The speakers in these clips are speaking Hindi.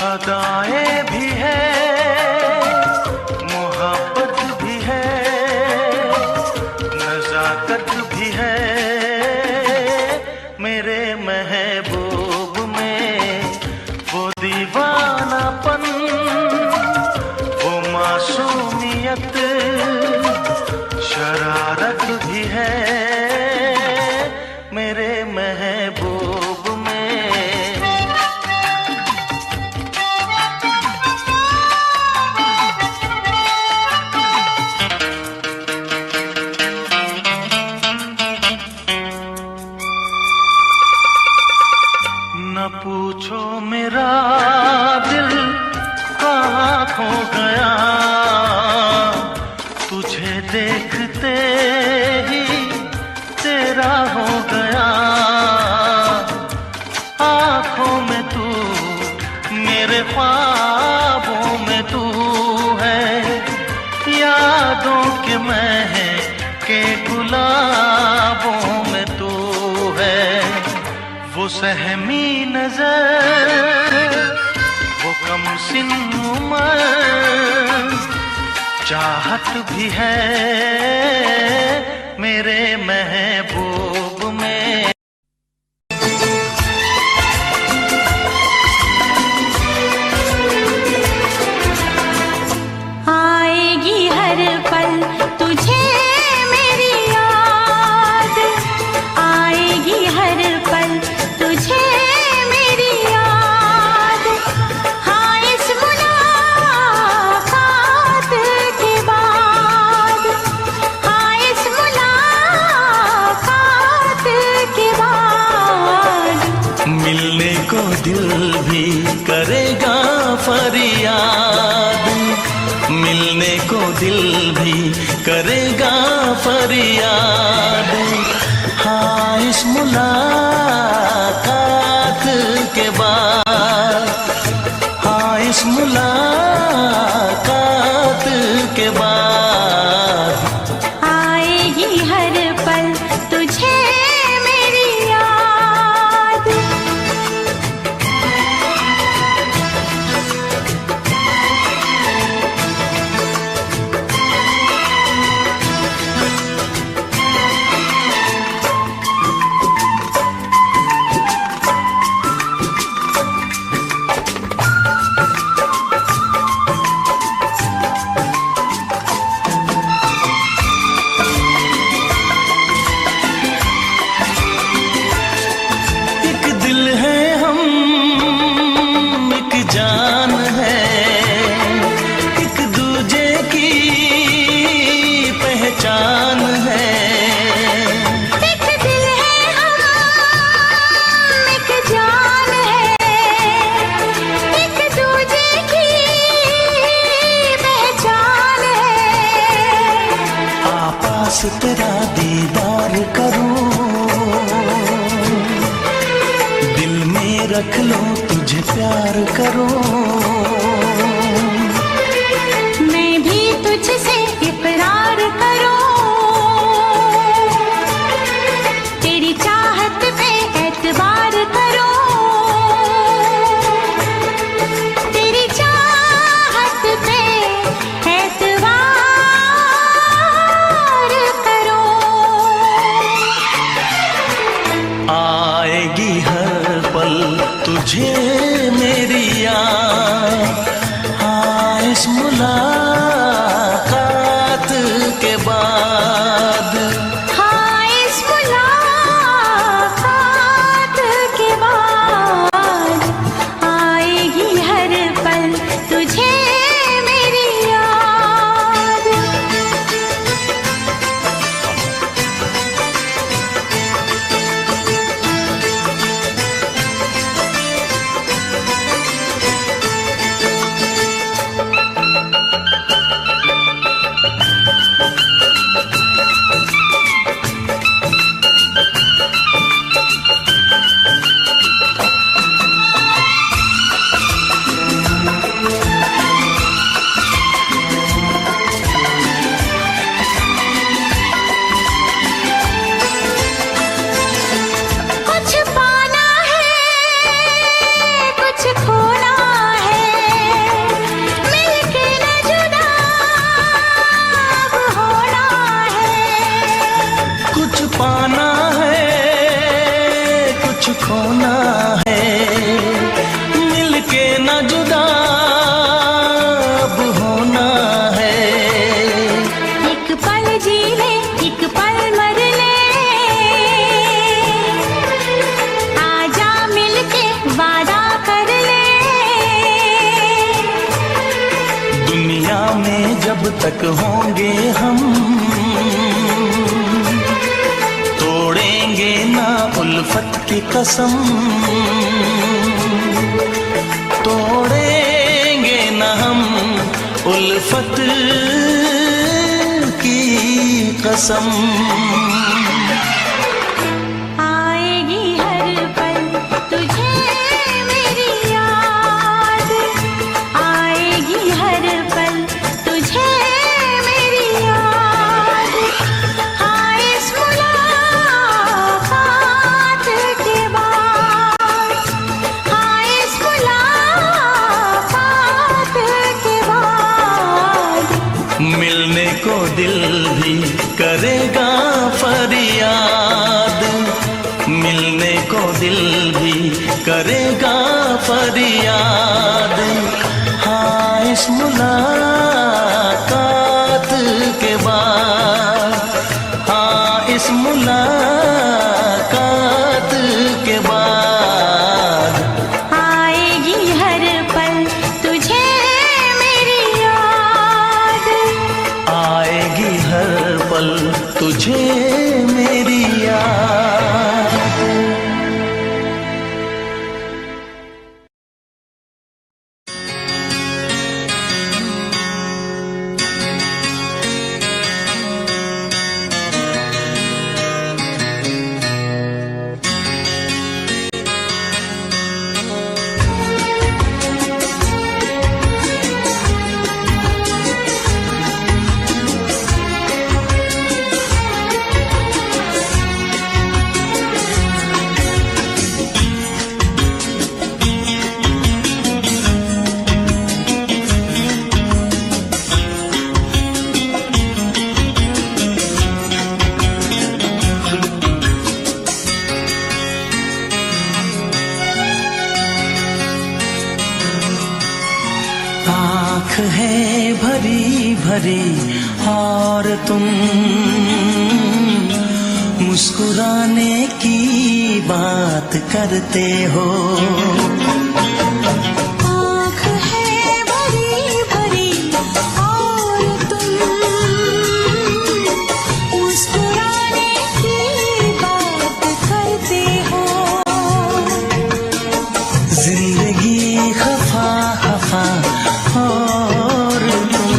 अदाएं भी है, मोहब्बत भी है, नजाकत भी है, मेरे महबूब में वो दीवानापन, वो मासूमियत, शरारत भी है, मेरे महबूब में। न पूछो मेरा दिल कहाँ खो गया, तुझे देखते ही तेरा हो गया। आँखों में तू, मेरे ख्वाबों में तू है, यादों के महके गुलाबों में तू है। वो सहमी नजर, वो कम सिन उम्र, चाहत भी है मेरे महबूब में। आएगी हर पल तुझे मेरी याद, आएगी हर पल तुझे मेरी याद। हाँ इस मुलाकात के बाद, हाँ इस मुलाकात के बाद, मिलने को दिल भी करेगा फरियाद, मिलने को दिल भी करेगा फरियाद। हाँ इस मुलाकात के बाद, हाँ इस मुलाकात के बाद, आएगी हर पल तुझे मेरी याद। एक दिल है हम, एक जान है, एक दूजे की पहचान है। एक दिल है हम, एक जान है, एक दूजे की पहचान है। आपास तेरा दीदार करूं, दिल में रख लो तुझे प्यार करूं। मैं भी तुझसे इकरार करूं, तेरी चाहत पे एतबार करूं, तेरी चाहत पे एतबार करूं। आएगी हर पल तुझे मेरी याद, तक होंगे हम, तोड़ेंगे ना उल्फत की कसम, तोड़ेंगे ना हम उल्फत की कसम। आएगी हर पल तुझे मेरी याद, आएगी हर पल तुझे मेरी याद। हाँ इस मुलाकात के बाद, हाँ इस मुलाकात के बाद मिलने को दिल भी करेगा फरियाद, मिलने को दिल भी करेगा फरियाद। हाँ इस मुलाकात के बाद, हाँ इस मुलाकात के बाद आएगी हर पल तुझे मेरी याद, आएगी हर पल तुझे मेरी याद। आँख है भरी भरी और तुम मुस्कुराने की बात करते हो। आँख है भरी भरी और तुम मुस्कुराने की बात करते हो। जिंदगी खफा खफा और तुम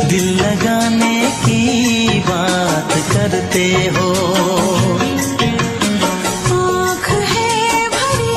दिल लगाने की बात करते हो। आँख है भरी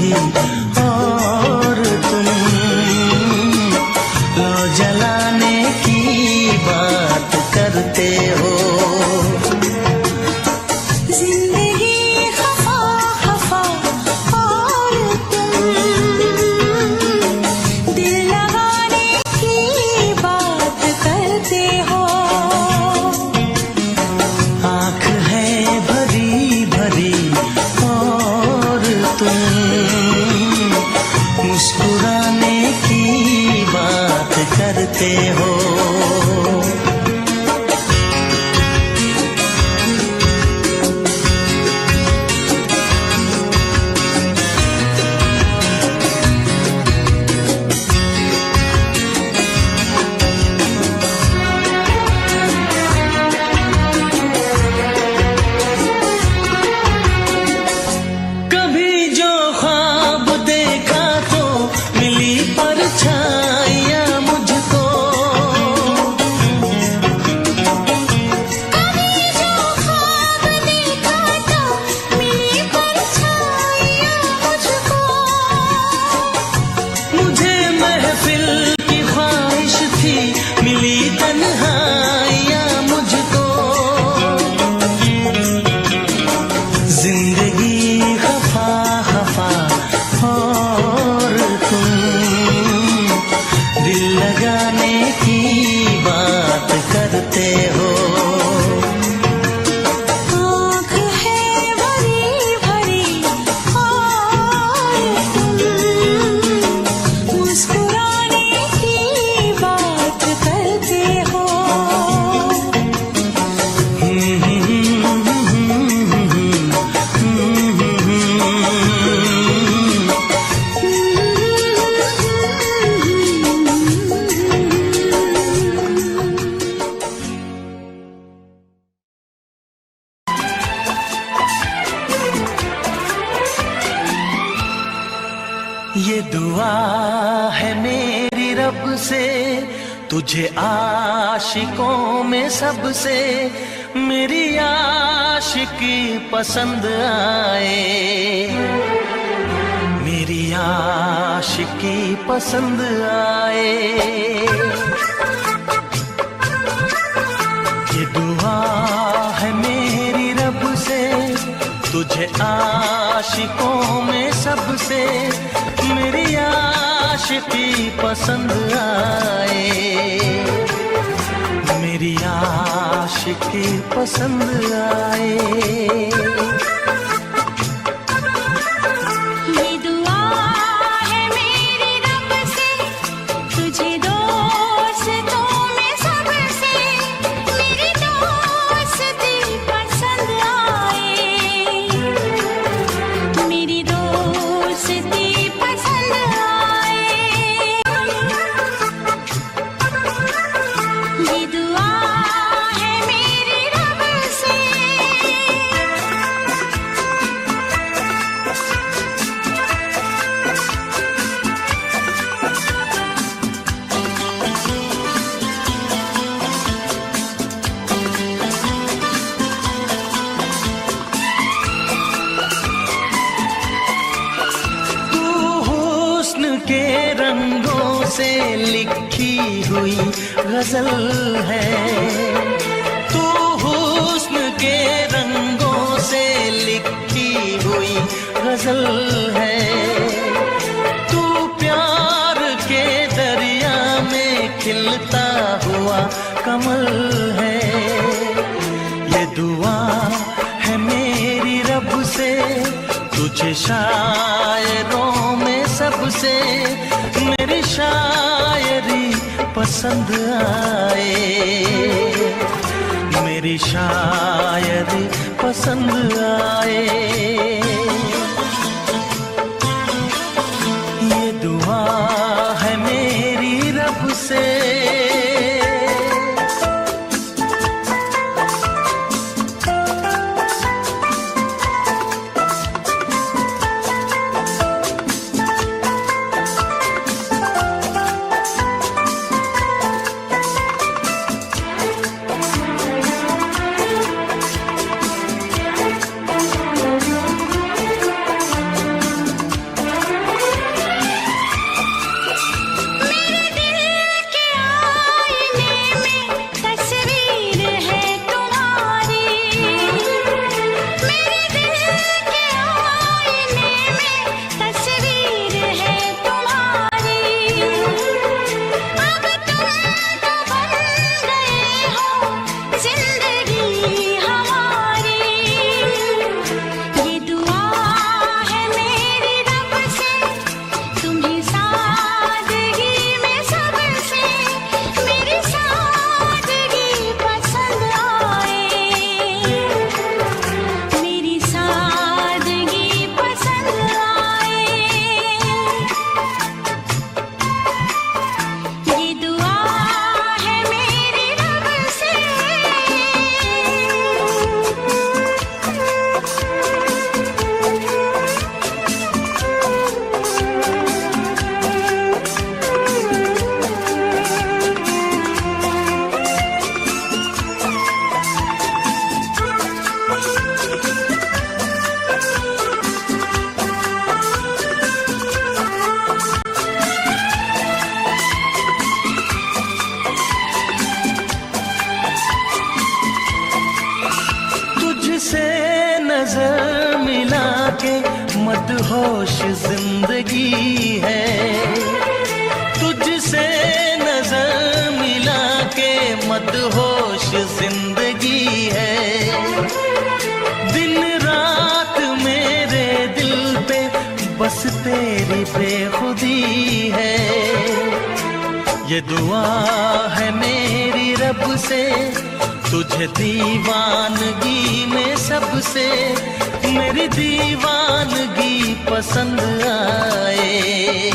मुझी और तुम लो जलाने की बात करते हो। मुस्कुराने की बात करते हो। ये दुआ है मेरी रब से तुझे आशिकों में सबसे मेरी आशिकी पसंद आए, मेरी आशिकी पसंद आए। ये दुआ है मेरी रब से तुझे आशिकों में सबसे मेरी आशिकी पसंद आए, मेरी आशिकी पसंद आए। के रंगों से लिखी हुई गजल है, तू हुस्न के रंगों से लिखी हुई गजल है। तू प्यार के दरिया में खिलता हुआ कमल है। ये दुआ है मेरी रब से तुझे शायरों में सबसे मेरी शायरी पसंद आए, मेरी शायरी पसंद आए। ये दुआ है मेरी रब से। तुझसे नजर मिला के मदहोश जिंदगी है, तुझसे नजर मिला के मदहोश जिंदगी है। दिन रात मेरे दिल पे बस तेरी बेखुदी है। ये दुआ है मेरी रब से, तुझे दीवानगी में सबसे मेरी दीवानगी पसंद आए,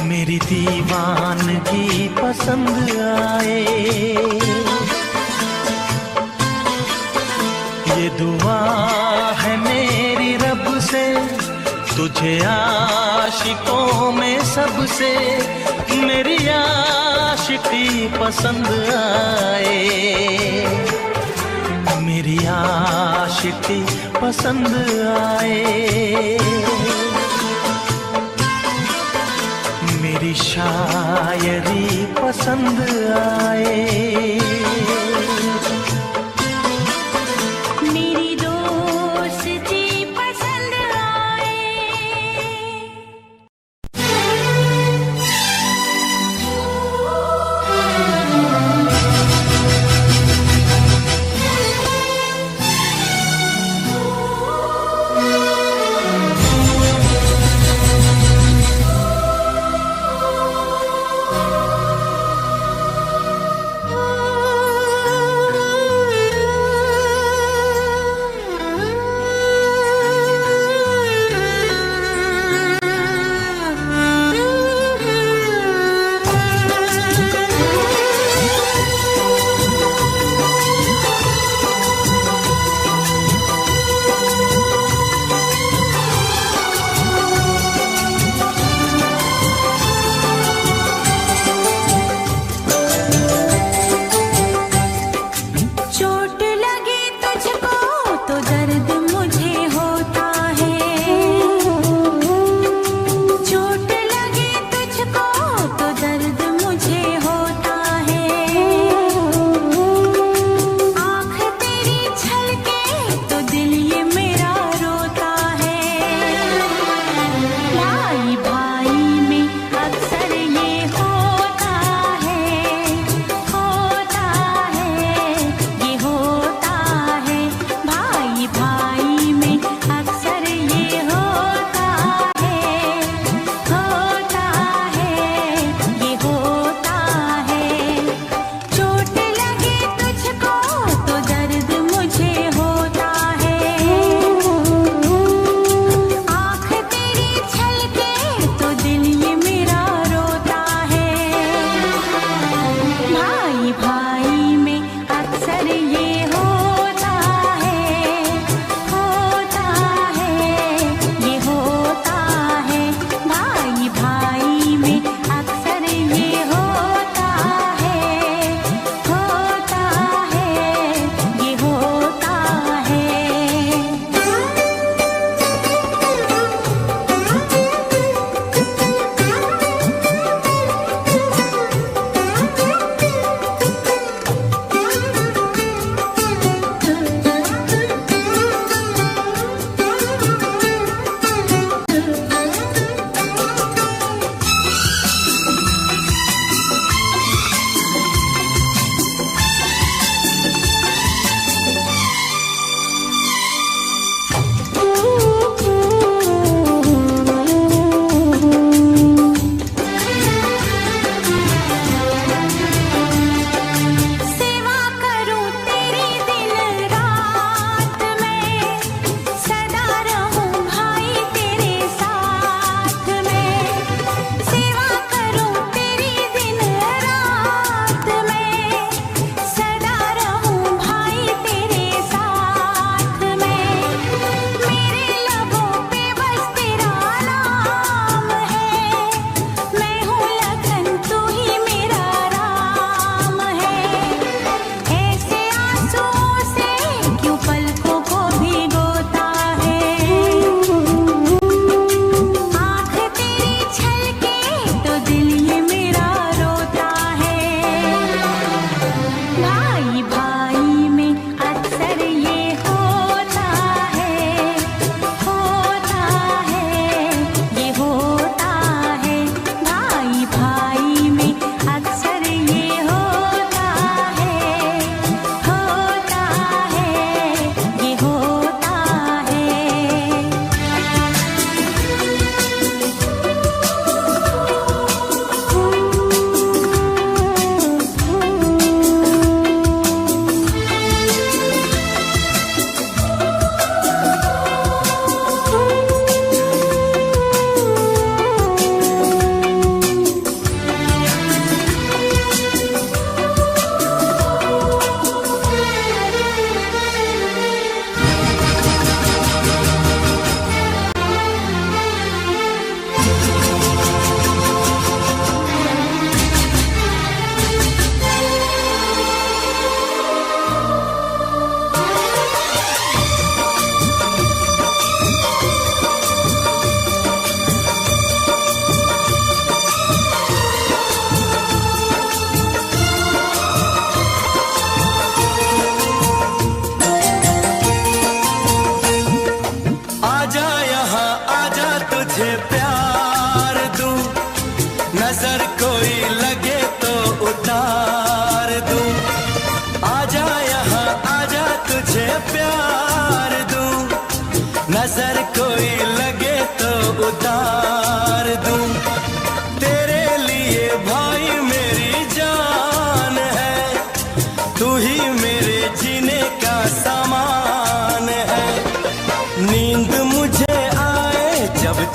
मेरी दीवानगी पसंद आए। ये दुआ है मेरी रब से, तुझे आशिकों में सबसे मेरी आशिकी पसंद आए, मेरी आशिकी पसंद आए। मेरी शायरी पसंद आए। मेरी दोस्ती पसंद आए।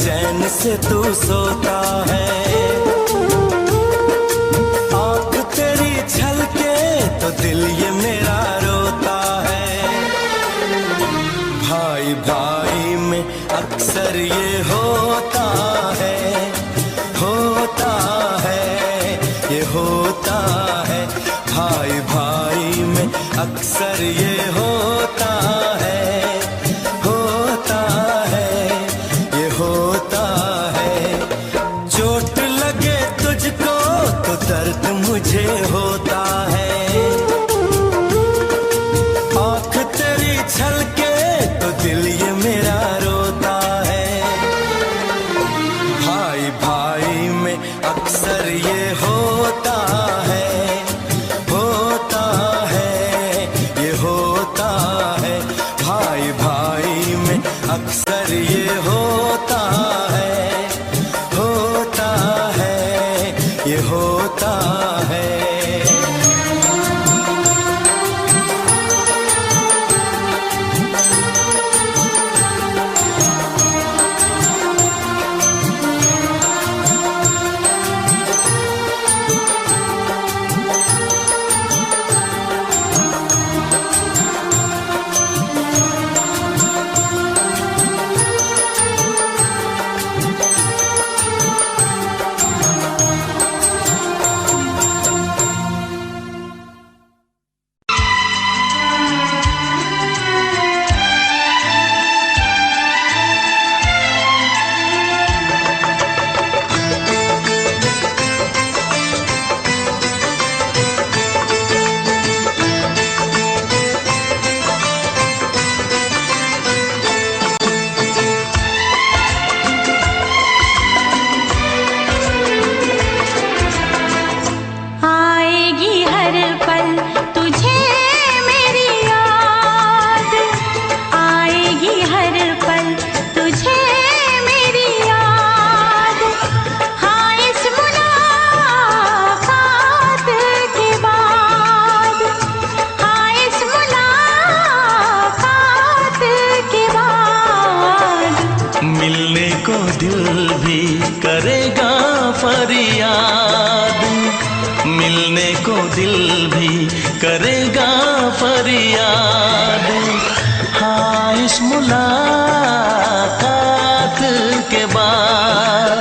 चैन से तू सोता है। आँख तेरी झलके तो दिल ये मेरा रोता है। भाई भाई में अक्सर ये होता है, होता है, ये होता है। भाई भाई में अक्सर ये होता है, होता है, ये होता है। चोट लगे तुझको तो दर्द मुझे होता है। आँख तेरी झलके तो दिल ये मेरा रोता है। भाई भाई में अक्सर ये होता है, होता है, ये होता है। भाई भाई में अक्सर ये होता है, होता है, ये होता है। करेगा फरियाद, मिलने को दिल भी करेगा फरियाद। हाँ इस मुलाकात के बाद,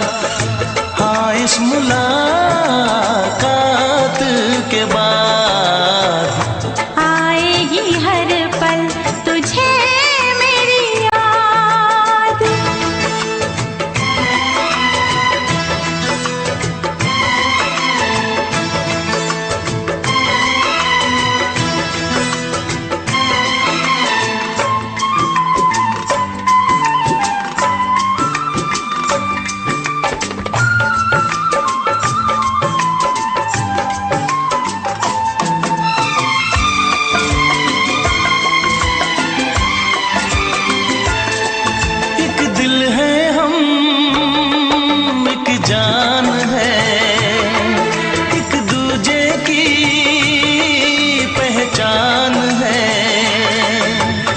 हाँ इस मुलाकात के बाद आएगी हर पल तुझे मेरी याद। जान है एक दूजे की पहचान है।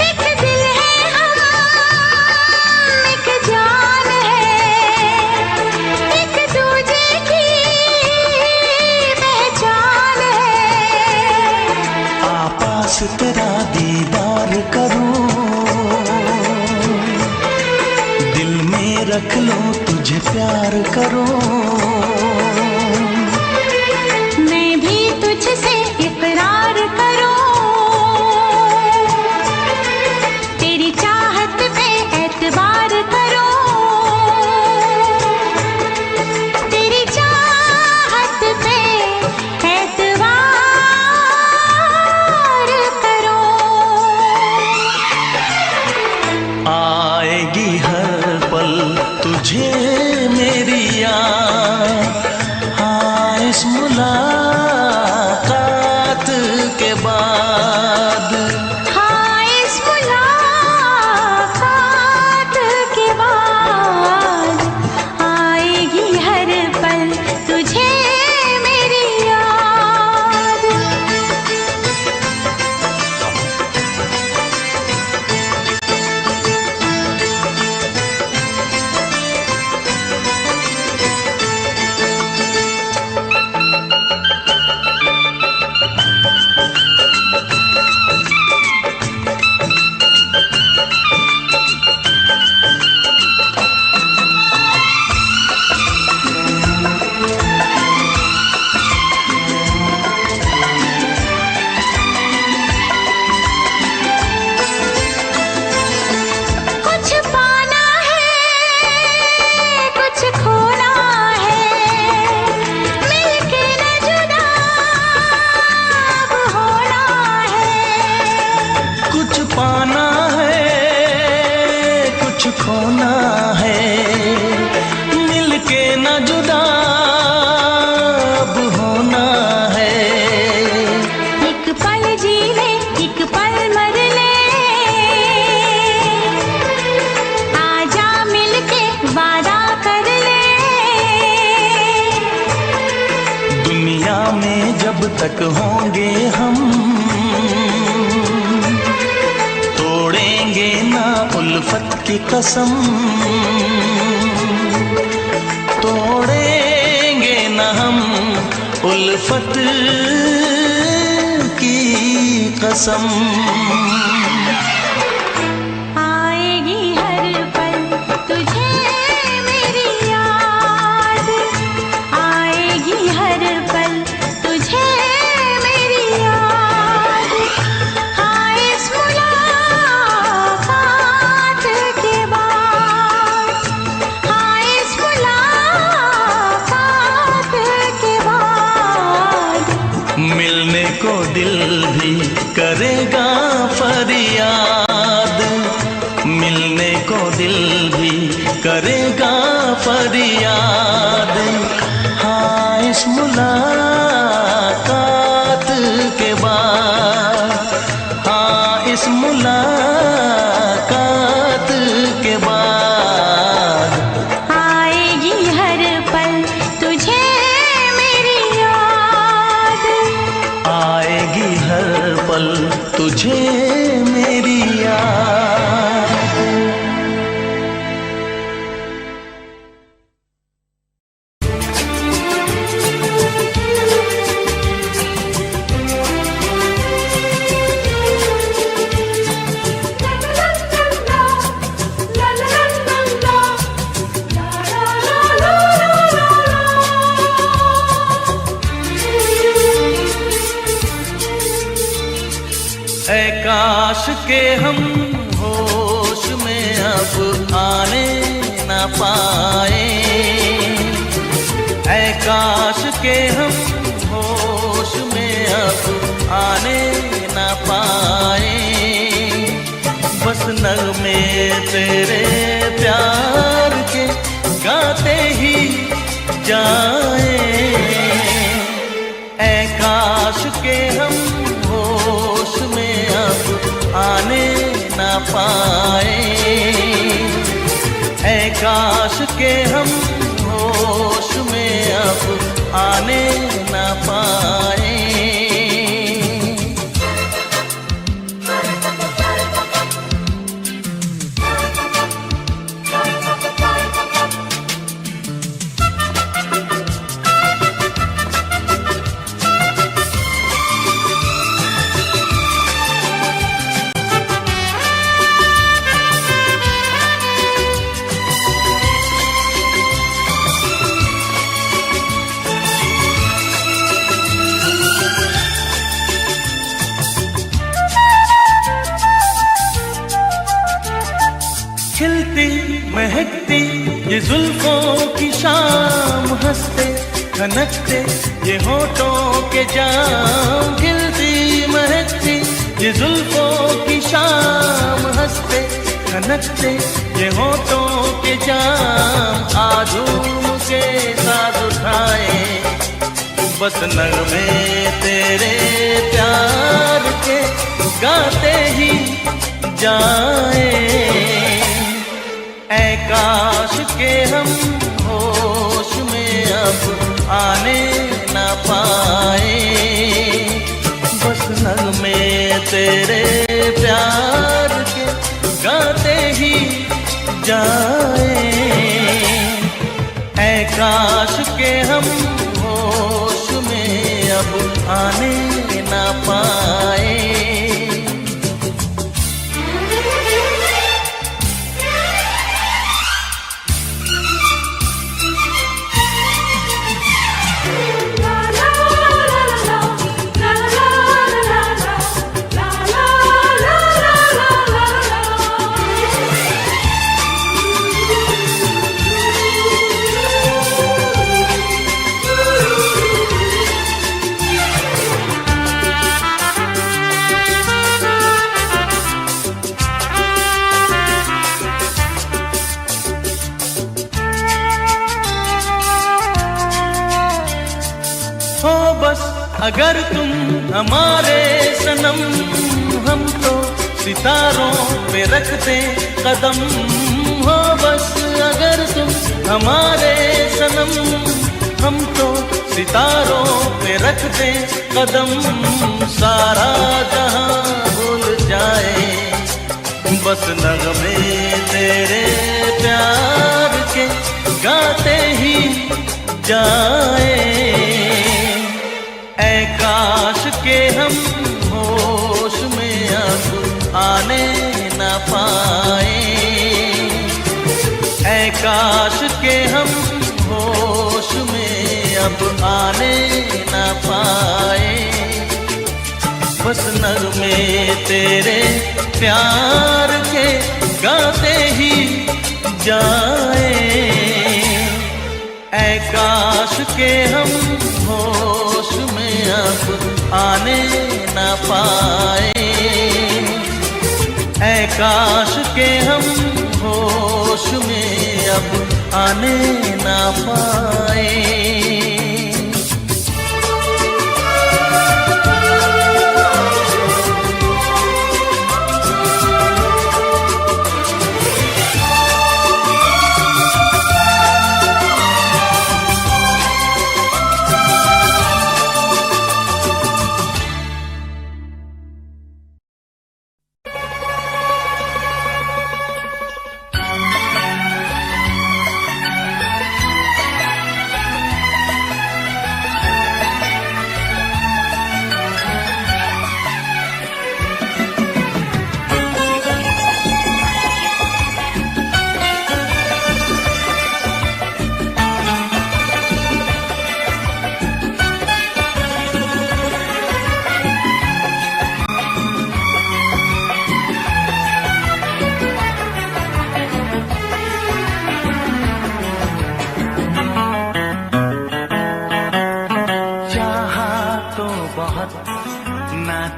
एक दिल है हम, एक जान है, एक दूजे की पहचान है। आपास तेरा दीदार करूं, दिल में रख लो तुझे प्यार करूं। मैं भी तुझसे इकरार करूं, तेरी चाहत पे एतबार करूं, तेरी चाहत पे एतबार करूं। आएगी हर पल तुझे मेरी याद, खोना है, मिलके न जुदा अब होना है। एक पल जी ले, एक पल मर ले, आजा मिलके वादा कर ले। दुनिया में जब तक होंगे हम, तोड़ेंगे ना उल्फत की कसम, तोड़ेंगे ना हम उल्फत की कसम। आएगी हर पल तुझे मेरी याद, आएगी हर पल तुझे मेरी याद। हाँ इस मुलाकात के बाद, हाँ इस मुलाकात के बाद, मिलने को दिल भी करेगा फरियाद, मिलने को दिल भी करेगा फरियाद। हाँ इस मुलाकात के बाद, हाँ इस मुलाकात के बाद, आएगी हर पल तुझे मेरी याद, आएगी हर पल तुझे मेरी याद। ऐ काश के हम होश में अब आने न पाए, ऐ काश के हम होश में अब आने न पाए। बस नगमे तेरे प्यार के गाते ही जाए, ऐ काश के हम होश में अब आने न पाए, ऐ काश के हम होश में अब आने न पाए। खिलती महकती ये जुल्फों की शाम, हंसते खनकते ये होठों के जाम। खिलती महकती ये जुल्फों की शाम, हंसते खनकते ये होठों के जाम। आजूम के साथ उठाए बस नगमे तेरे प्यार के गाते ही जाए, ऐ काश के हम होश में अब आने न पाए। बस नगमे तेरे प्यार के गाते ही जाए, ऐ काश के हम होश में अब आने न पाए। अगर तुम हमारे सनम, हम तो सितारों पे रखते कदम हो बस। अगर तुम हमारे सनम, हम तो सितारों पे रखते कदम। सारा जहां भूल जाए, बस नगमे तेरे प्यार के गाते ही जाए। ऐ काश के हम होश में अब आने न पाए, ऐ काश के हम होश में अब आने न पाए। बस नगमे तेरे प्यार के गाते ही जाए। ऐ काश के हम होश में अब आने न पाए, ऐ काश के हम होश में अब आने न पाए।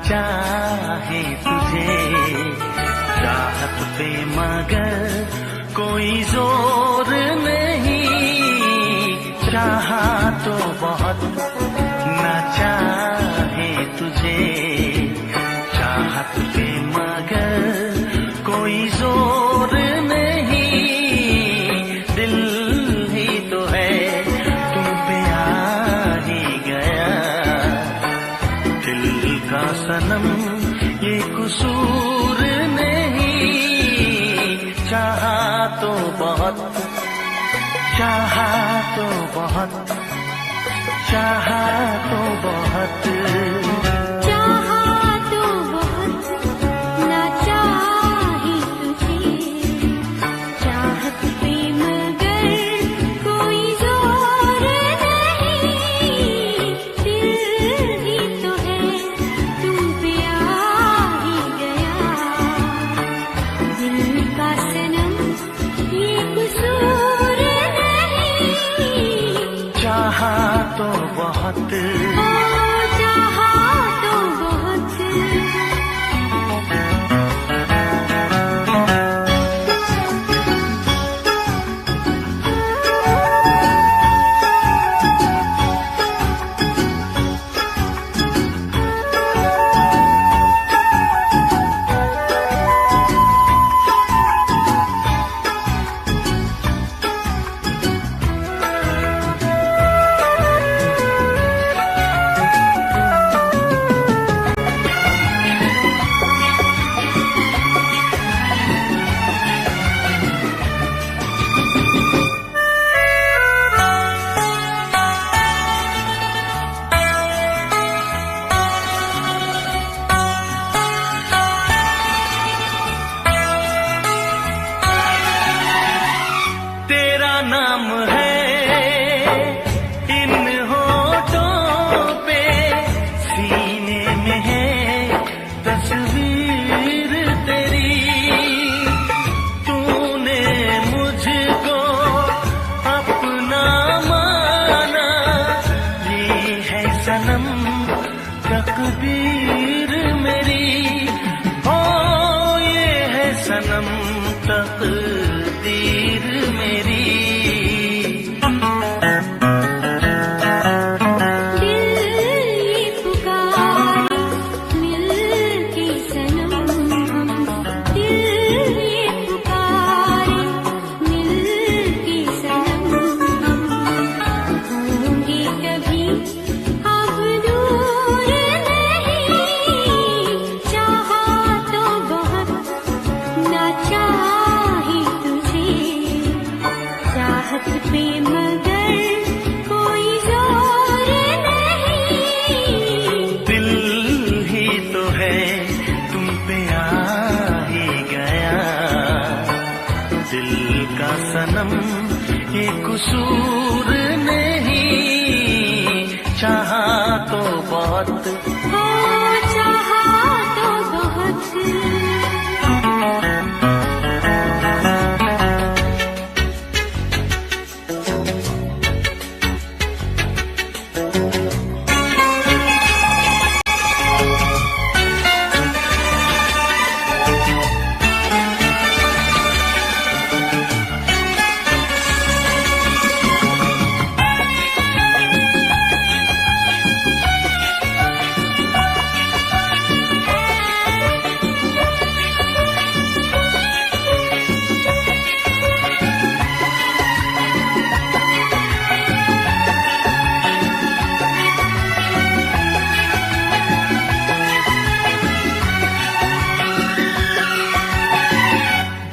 चाहे तुझे चाहत पे मगर कोई जोर नहीं, चाहा तो बहुत ना चाहे तुझे चाहत पे मगर कोई जोर नहीं। दिल ही तो है तुम पे आ ही गया, दिल का सनम ये कसूर नहीं। चाहा तो बहुत, चाहा तो बहुत, चाहा तो बहुत, चाहा तो बहुत ना चाहे तुझे चाहत पे मगर कोई जोर नहीं। दिल ही तो है तुम पे आ ही गया, दिल का सनम ये कसूर नहीं। चाहा तो बहुत, चाहा तो बहुत। तेरा नाम है इन होठों पे, सीने में है तस्वीर तेरी। तूने मुझको अपना माना, ये है सनम तकदीर मेरी। ओ ये है सनम तकदीर मेरी। दिल ये ये कसूर नहीं, चाहा तो बहुत, हो चाहा तो बहुत।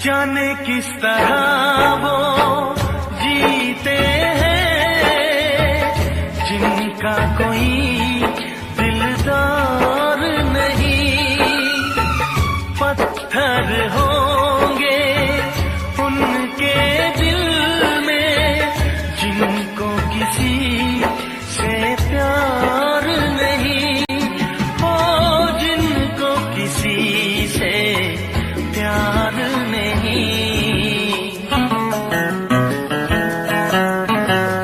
जाने किस तरह वो जीते हैं जिनका कोई दिलदार नहीं। पत्थर होंगे उनके दिल में जिनको किसी से प्यार नहीं, ओ जिनको किसी से प्यार नहीं।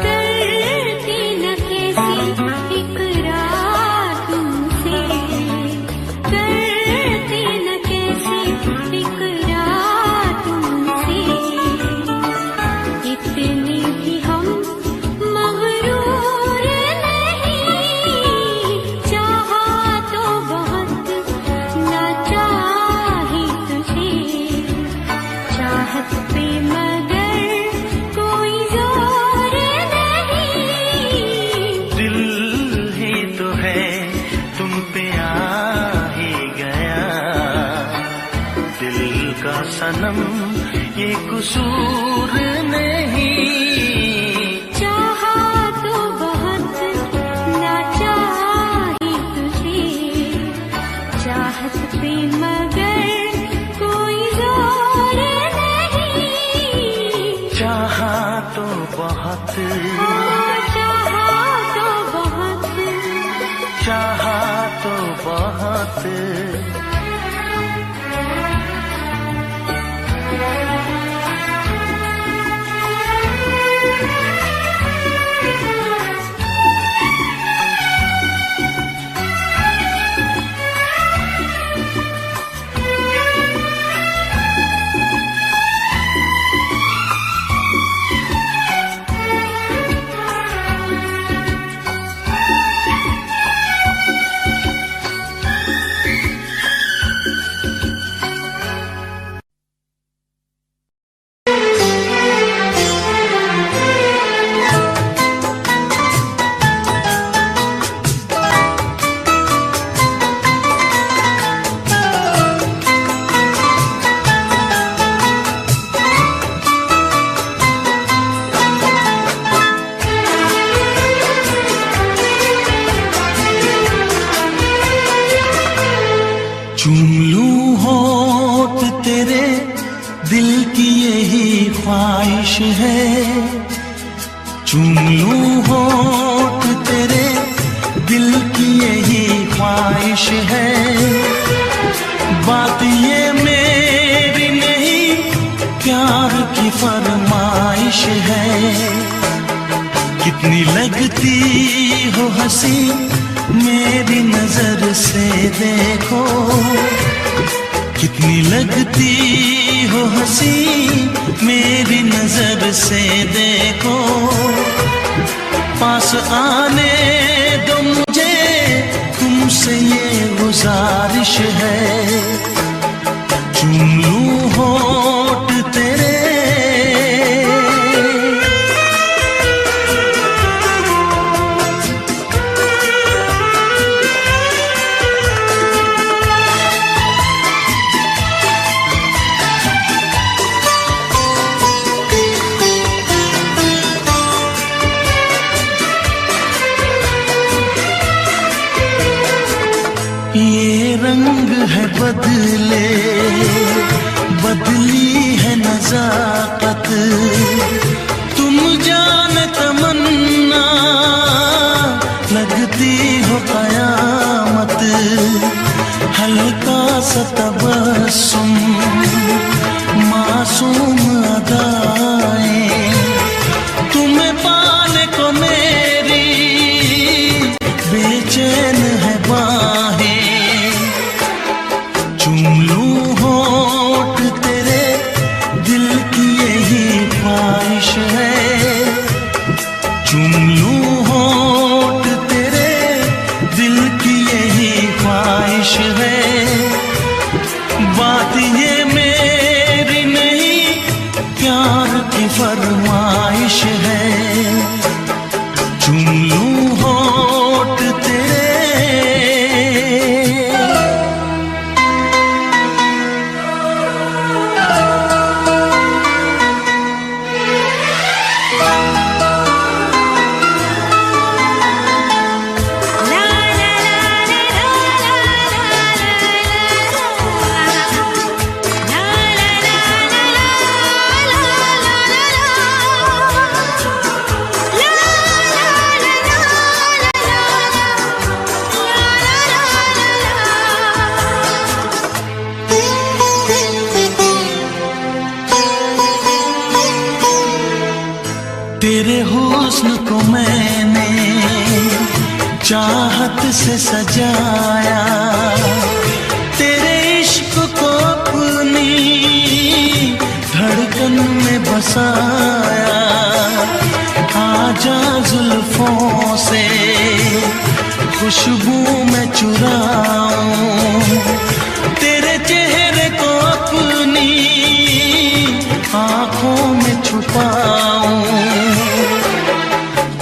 करती न कैसी इकरार तुमसे, करती न कैसी इकरार तुमसे। इतने भी हम मगरूर नहीं, चाहा तो बहुत ना चाहे तुझे। चाहत पे मगर कोई जोर नहीं, दिल ही तो है तुम पे आ ही गया, दिल का सनम ये कसूर नहीं। चाहा तो बहुत ना चाहे तुझे। चाहत पे मगर कोई जोर नहीं, चाहा तो बहुत, चाहा तो बहुत। चाहा तो बहुत। चूम लूं होठ तेरे दिल की यही ख्वाहिश है, चूम लूं होठ तेरे दिल की यही ख्वाहिश है। बात ये मेरी नहीं प्यार की फरमाइश है। कितनी लगती हो हंसी मेरी नजर से देखो, कितनी लगती हो हंसी मेरी नजर से देखो। पास आने दो मुझे तुमसे ये गुजारिश है। चूम लूं होठ तेरे, ये रंग है बदले, बदली है नजाकत, तुम तेरे हुस्न को मैंने चाहत से सजाया, तेरे इश्क को अपनी धड़कन में बसाया। आजा जुल्फों से खुशबू में चुराऊं, तेरे चेहरे को अपनी आँखों में छुपाऊं।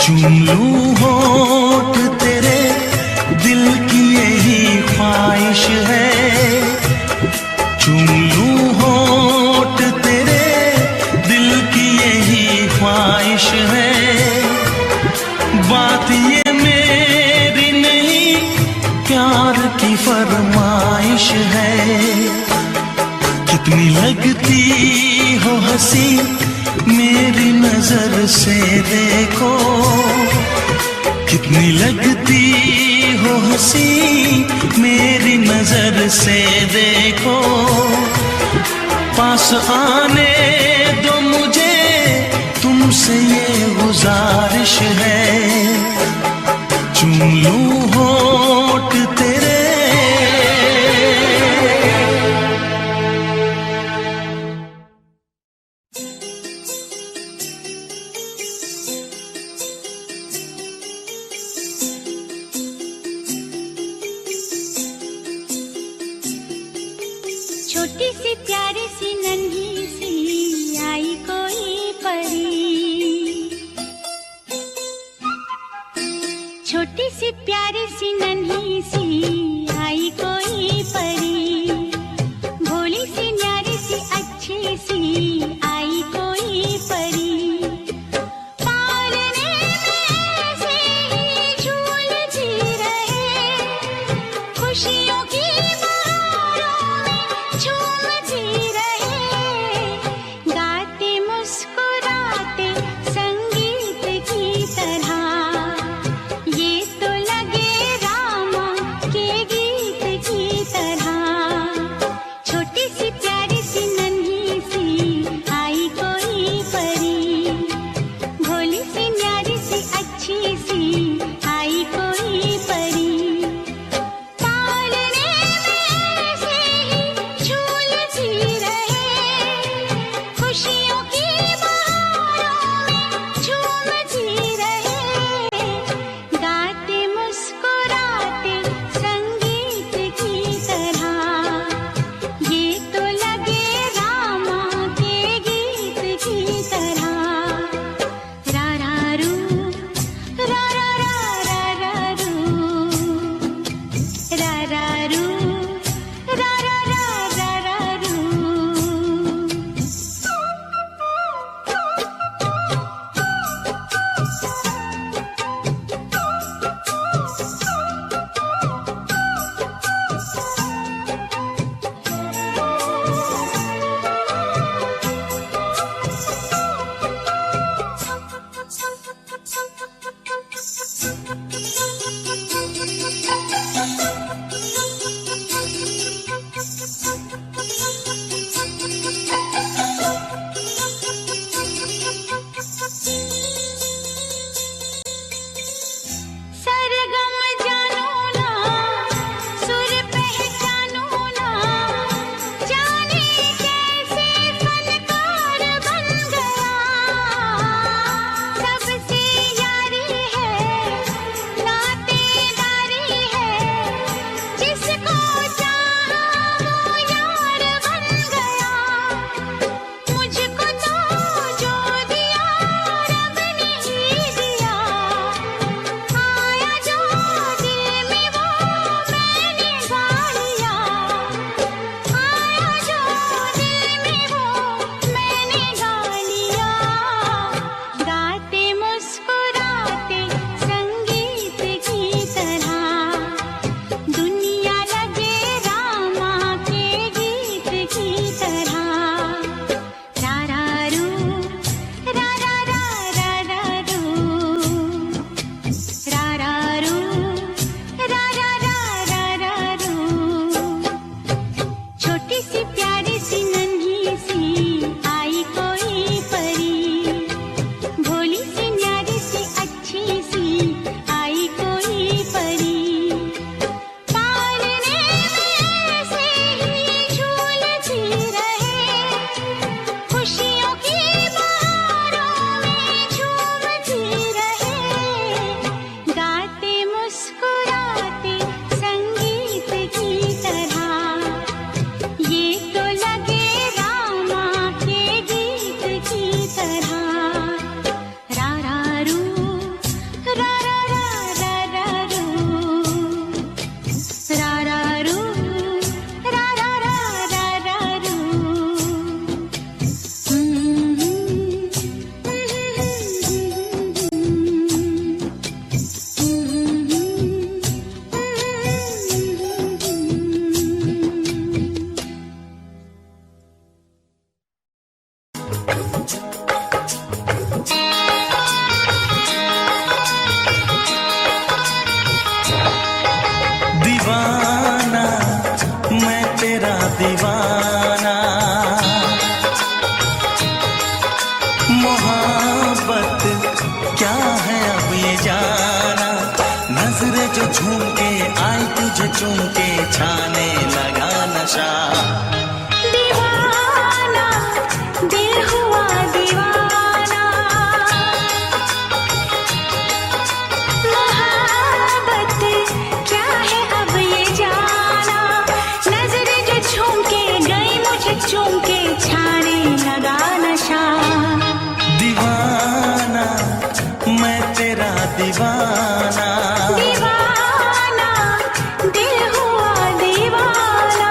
चूम लूं होठ तेरे, दिल की यही ख्वाहिश है। चूम लूं होठ तेरे, दिल की यही ख्वाहिश है। बात ये मेरी नहीं, प्यार की फरमाइश है। कितनी लगती हो हंसी मेरी नजर से देखो, कितनी लगती हो हंसी मेरी नजर से देखो। पास आने दो मुझे, तुमसे ये गुजारिश है। चूम लूं होठ तेरे। छोटी सी प्यारी सी नन्ही सी आई कोई परी, छोटी सी प्यारी सी नन्ही दीवाना मैं तेरा दीवाना, मोहब्बत क्या है अब ये जाना, नजरें जो झूम के आई तुझे चूम के छाने लगा नशा। दीवाना दिल हुआ दीवाना, मोहब्बत क्या है अब ये जाना, नजरें जो झूम के गई मुझे चूम के छाने लगा नशा। दीवाना मैं तेरा दीवाना, दीवाना दिल हुआ दीवाना।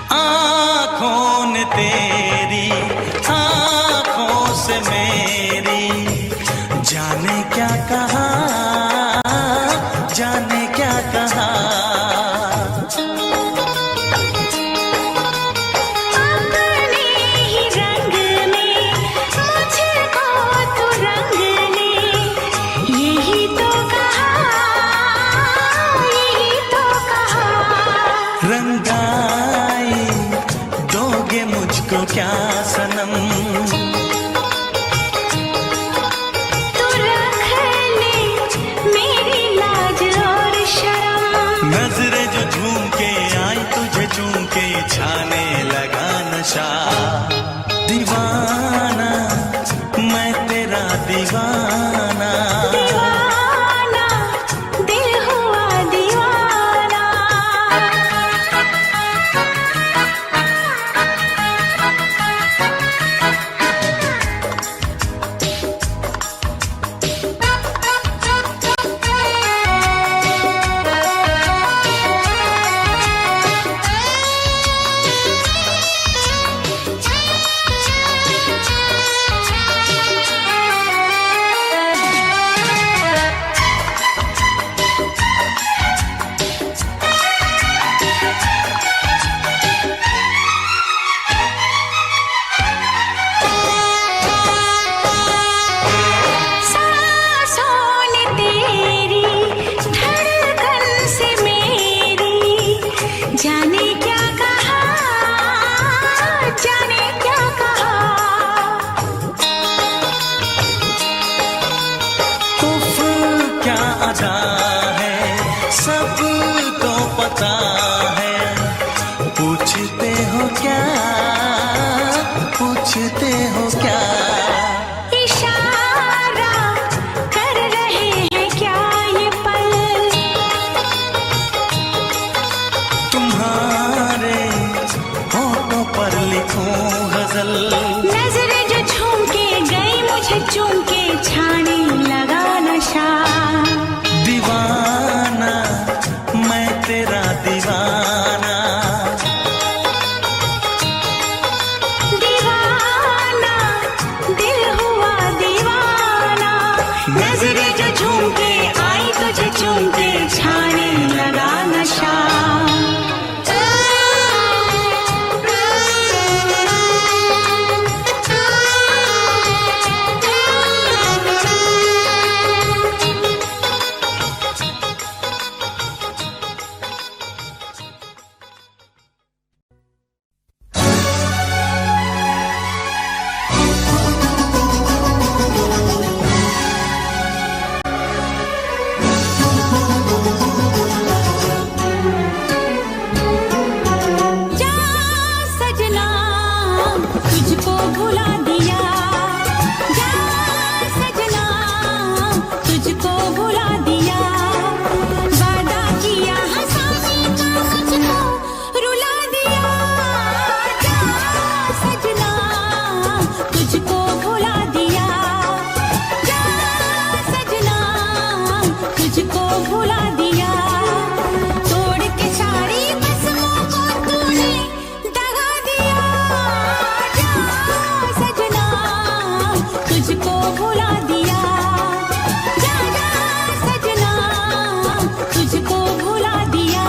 आँखों ने तेरी आँखों से मेरी जाने क्या कहा, जाने क्या कहा। अपने ही रंग में मुझको तो रंग ने, यही तो कहा, यही तो कहा। रंगाई दोगे मुझको क्या सनम, तू रख ले मेरी लाज और शर्म, नजरें जो झूम के आई तुझे चूम के छाने लगा नशा। दीवाना मैं तेरा दीवाना, दीवाना दिल हुआ दीवाना। सांसों ने तेरी धड़कन से मेरी जाने क्या कहा, जाने क्या कहा। उफ क्या अदा है सबको पता है, पूछते हो क्या, पूछते हो क्या। इशारा कर रहे हैं क्या ये पल, तुम्हारे होठों पर लिखूं गजल, नजरें जो झूम के गई मुझे चूम के छाने लगा नशा। दीवाना मैं तेरा दीवाना, दीवाना दिल हुआ दीवाना, नजरें जो झूम के आई तुझे चूम के छाने लगा नशा। तुझको भुला दिया। जा जा सजना तुझको भुला दिया।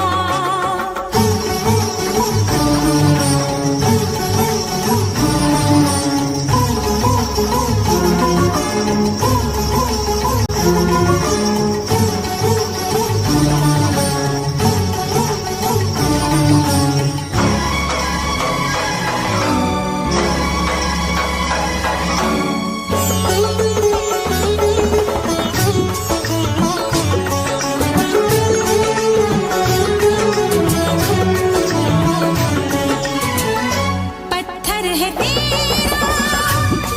पत्थर है तेरा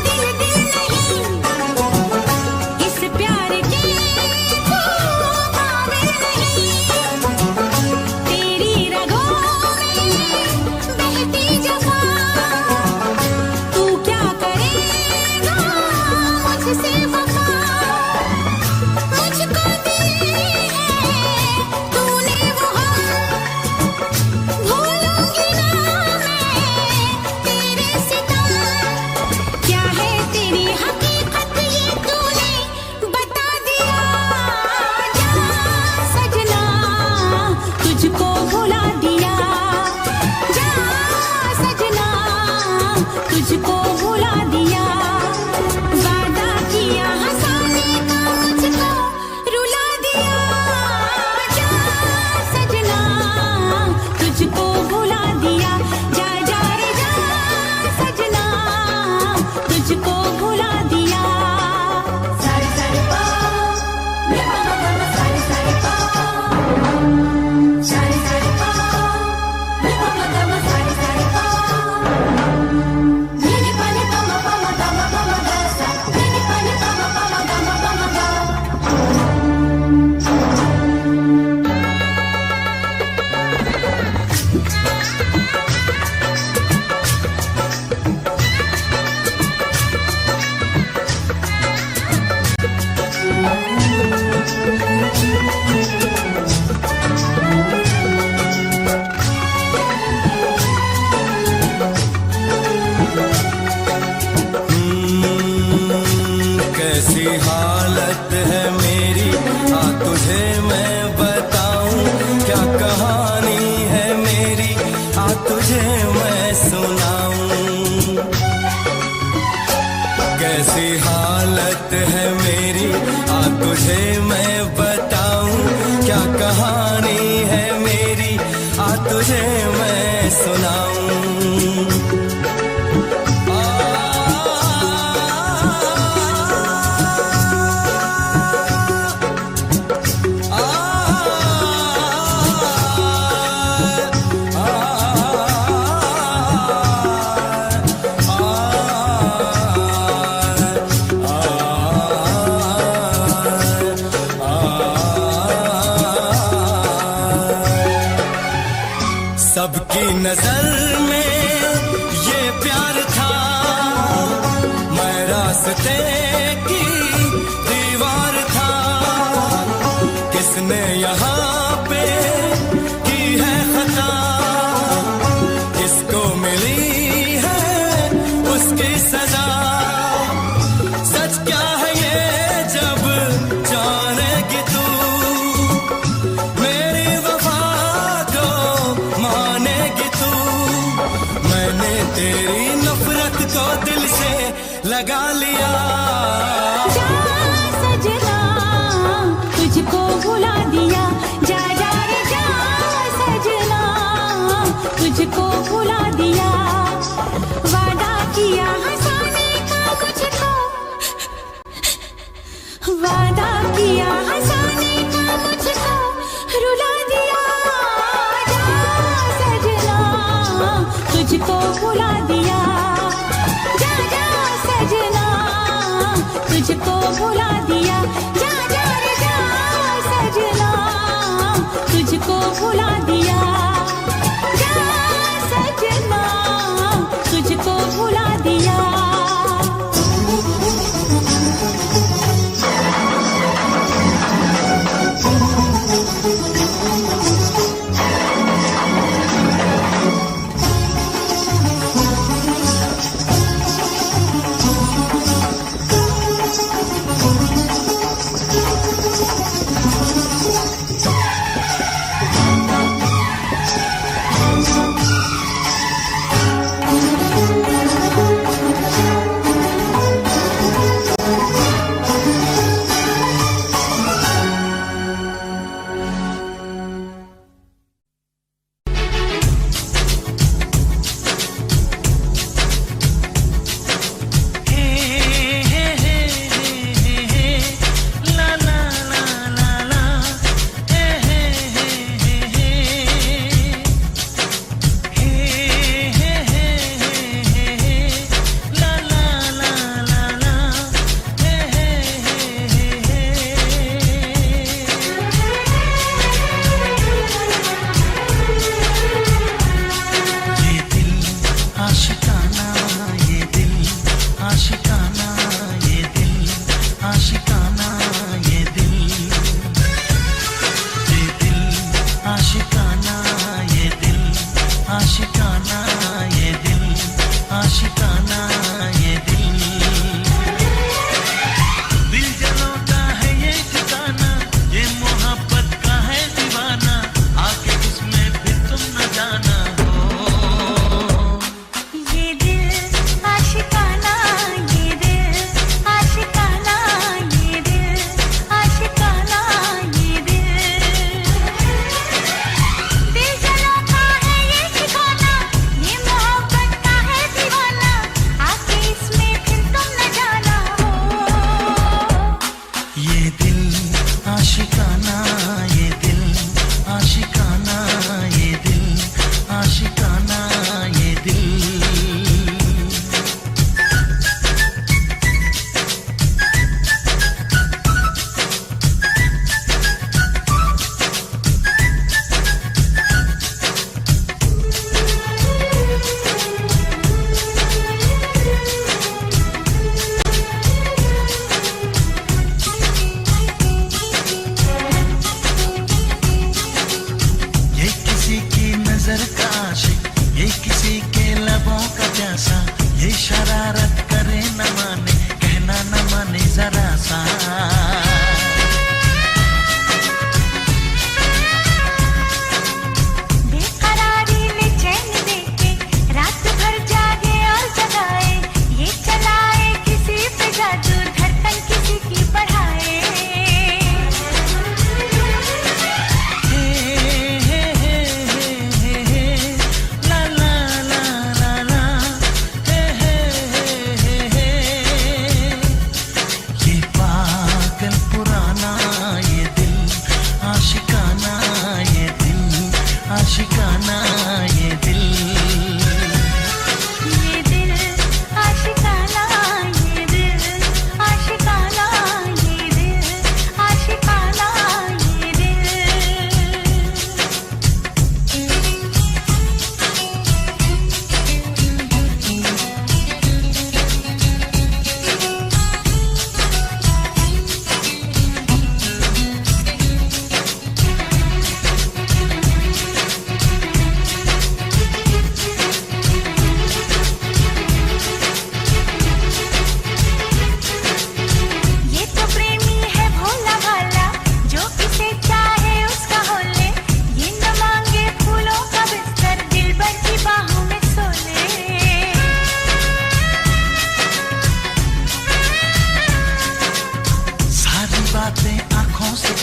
दिल दिल नहीं, इस प्यार के तू काबिल नहीं। तेरी रगों में बहती जफा, तू क्या करेगा मुझसे वफा। मुझको दी है तूने वो भूलूंगी ना मैं तेरे सितम। क्या है तेरी हकीकत ये तूने बता दिया। जा सजना तुझको भुला दिया। जा सजना तुझको भुला दिया। वादा किया हंसाने का मुझको रुला दिया। जा सजना तुझको भुला दिया। जा जा रे जा सजना तुझको भुला दिया। सारे सारे पा रे पा मा मा सारे सारे पा, सारे सारे पा रे पा मा मा सारे सारे पा। नी नी पा नी पा मा गा मा गा सा, नी नी पा नी पा मा गा मा गा। कैसी हालत है मेरी आ तुझे मैं बताऊं। क्या कहानी है मेरी आ तुझे मैं सुनाऊं। कैसी हालत है मेरी आ तुझे मैं बताऊं। क्या कहानी है मेरी आ तुझे मैं सुनाऊं। सबकी नजर में ये प्यार था, मैं रास्ते की दीवार था। किसने यहाँ पे की है खता, किसको मिली है उसकी सजा। सच क्या है ये जब जानेगी तू, मेरी वफा को मानेगी तू। मैंने तेरी नफरत को दिल से लगा लिया। जा सजना तुझको भुला दिया। जा जा रे जा सजना तुझको भुला दिया। वादा किया हंसाने का मुझको, वादा किया हंसाने का मुझको रुला दिया। जा सजना तुझको भुला दिया। जा जा सजना तुझको भुला दिया। जा जा रे जा सजना तुझको भुला दिया। जा सजना तुझको भुला दिया।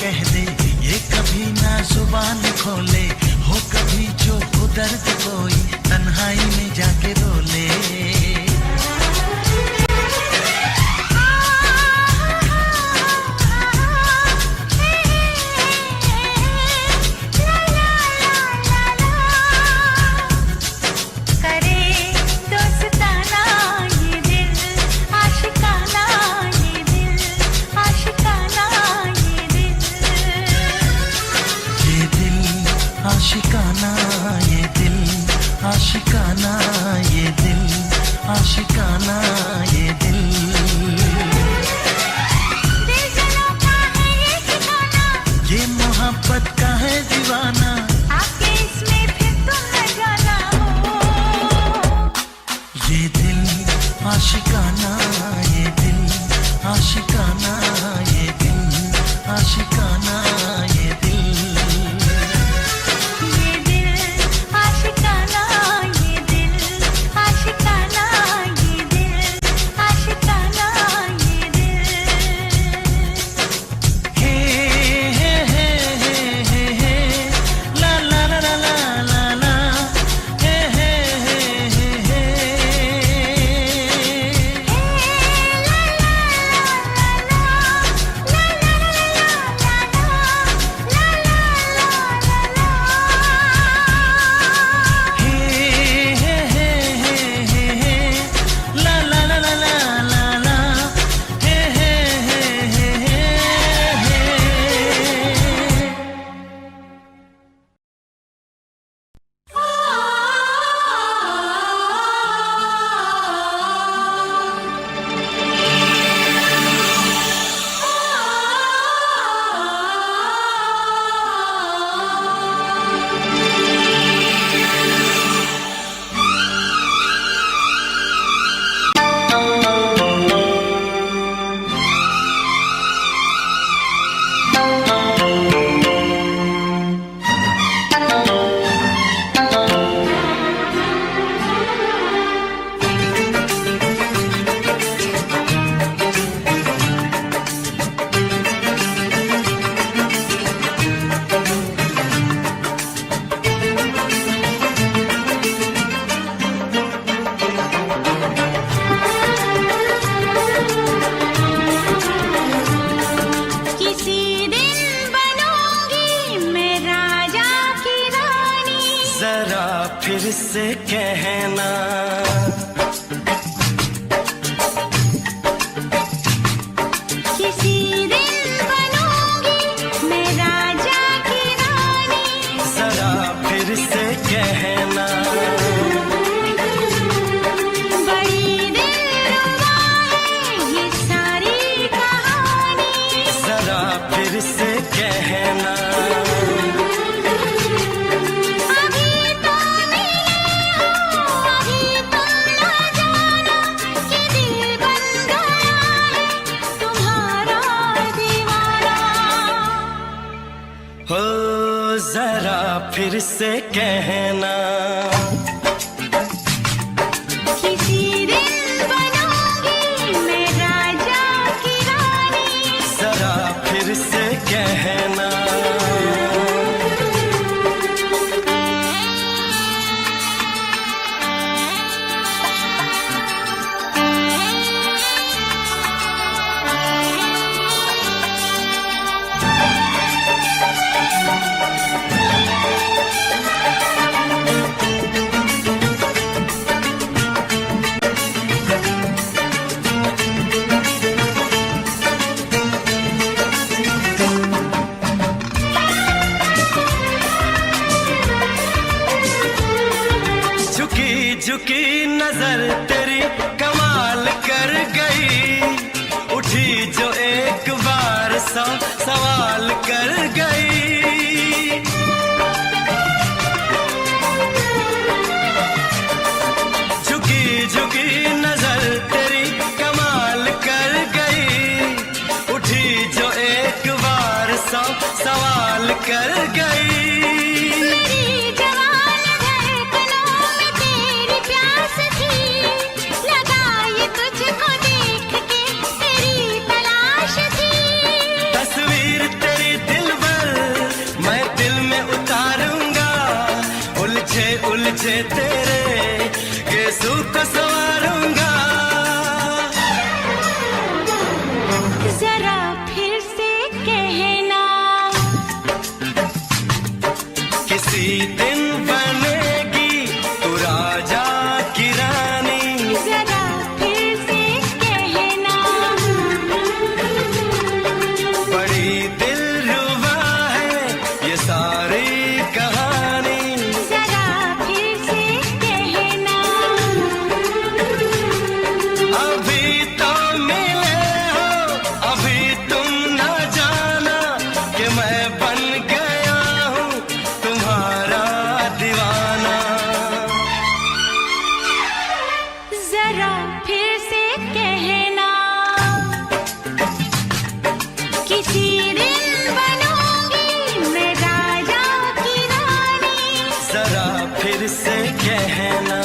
कह दे, ये कभी ना जुबान खोले, हो कभी जो दर्द कोई तन्हाई में जाके रोले। आशिकाना ये दिल, आशिकाना ये दिल, आशिकाना ये दिल। दिल जलों का है ये ठिकाना, ये मोहब्बत का है दीवाना, आके इसमें फिर तुम न जाना हो। ये दिल आशिकाना ये दिल, आशिकाना ये दिल, आशिकाना ये दिल। फिर से कहना, किसी दिन बनूंगी मैं राजा की रानी, जरा फिर से कहना। बड़ी दिलरुबा है ये सारी कहानी, जरा फिर से कहना। हो जरा फिर से कहना, किसी दिन बनूंगी मैं राजा की रानी, जरा फिर से कहना। झुकी नजर तेरी कमाल कर गई, उठी जो एक बार सौ सवाल कर गई। झुकी झुकी नजर तेरी कमाल कर गई, उठी जो एक बार सौ सवाल कर गई। फिर से कहना, किसी दिन बनेगी तू राजा की रानी, जरा फिर से कहना, बड़ी दिलरुबा है ये सारी कहानी, जरा फिर से कहना, अभी तो मिले हो अभी तुम न जाना कि मैं बन गया हूँ तुम्हारा दीवाना, जरा फिर से कहना, किसी दिन बनूंगी मैं राजा की रानी, जरा फिर से कहना।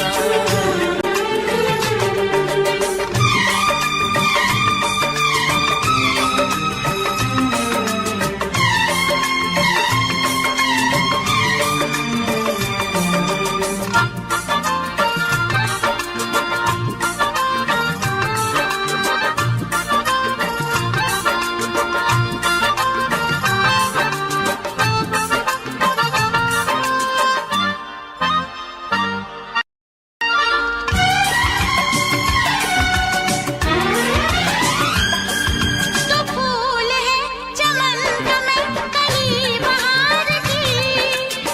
तो फूल है चमन का मैं कली बहार की,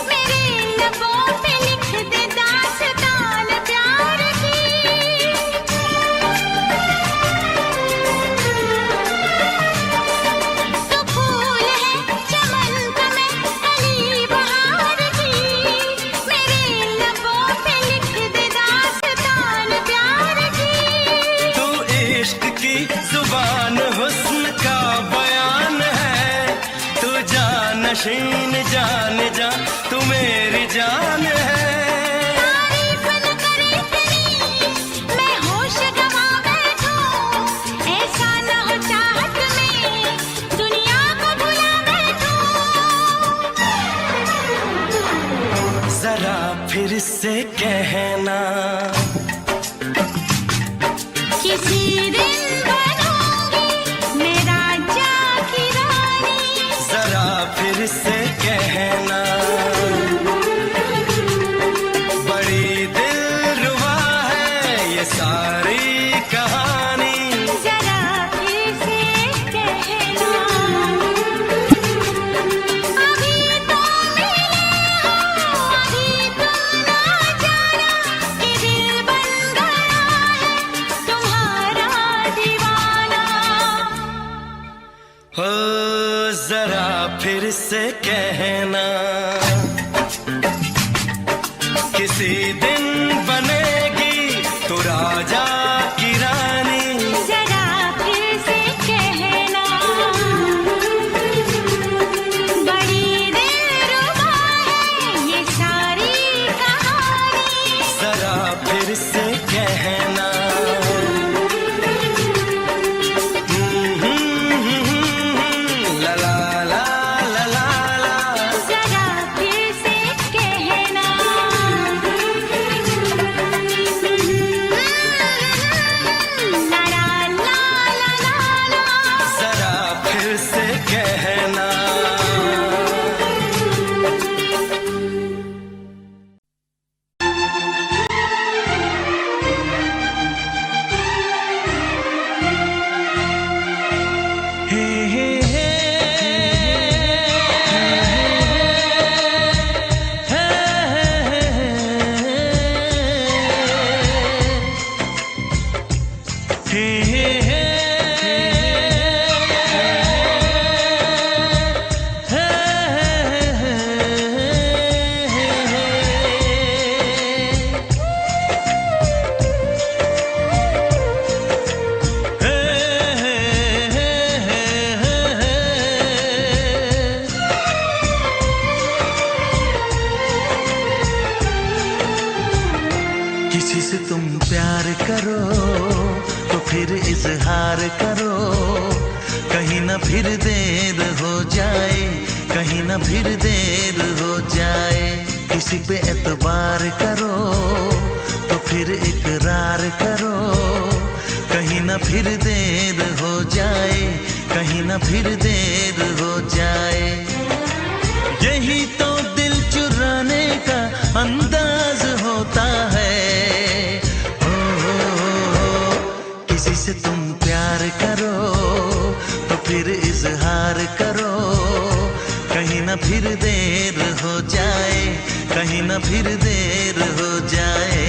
मेरे लबों पे लिख दे दास्तान प्यार की, तो फूल है चमन का मैं कली बहार की, मेरे लबों पे लिख दे दास्तान प्यार की, तू इश्क की जुबान हुस्न का बयान है, तू जानशीन जान जा तू मेरी जान है, तारीफ न करे तेरी मैं होश गवा बैठूं, ऐसा न हो चाहत में दुनिया को भुला बैठूं, जरा फिर से कहना, किसी दिन बनूंगी मैं राजा की रानी, जरा फिर से कहना, बड़ी दिलरुबा है ये सारी कहानी, जरा फिर से कहना, अभी तो मिले हो अभी तुम ना जाना कि दिल बन गया है तुम्हारा दीवाना, हो जरा फिर से कहना, किसी दिन बनेगी तू राजा की रानी, जरा फिर से कहना, बड़ी दिलरुबा है ये सारी कहानी, जरा फिर से कहना, ला ला ला ला ला ला, जरा फिर से कहना, ला ला ला ला ला ला, जरा फिर से कहना। हे हे हे किसी से तुम प्यार करो तो फिर इजहार करो, कहीं ना फिर देर हो जाए, कहीं ना फिर देर हो जाए, किसी पे एतबार करो तो फिर इकरार करो, कहीं ना फिर देर हो जाए, कहीं कहीं ना फिर देर हो जाए। यही तो दिल चुराने का अंदाज होता है। किसी से तुम प्यार करो तो फिर इजहार करो, कहीं ना फिर देर हो जाए, कहीं ना फिर देर हो जाए।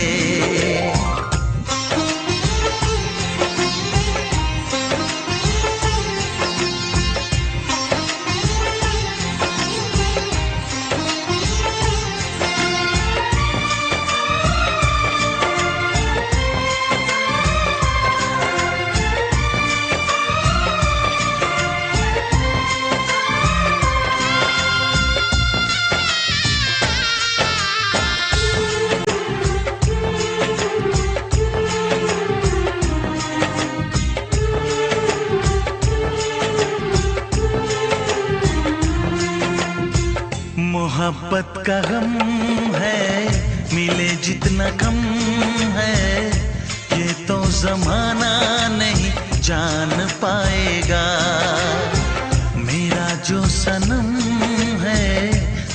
मोहब्बत का गम है, मिले जितना कम है, ये तो जमाना नहीं जान पाएगा। मेरा जो सनम है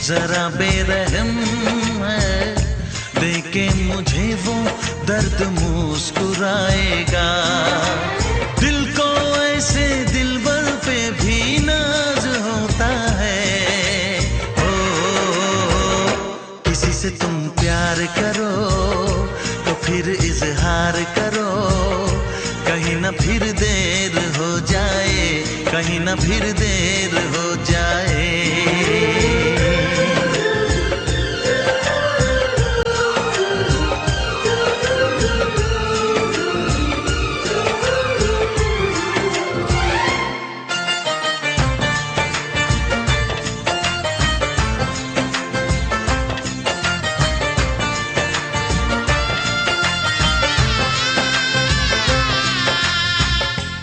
जरा बेरहम है, देखे मुझे वो दर्द मुस्कुराएगा। दिल को ऐसे दिलबर पे भी नाज होता है। से तुम प्यार करो तो फिर इजहार करो, कहीं ना फिर देर हो जाए, कहीं ना फिर देर हो जाए।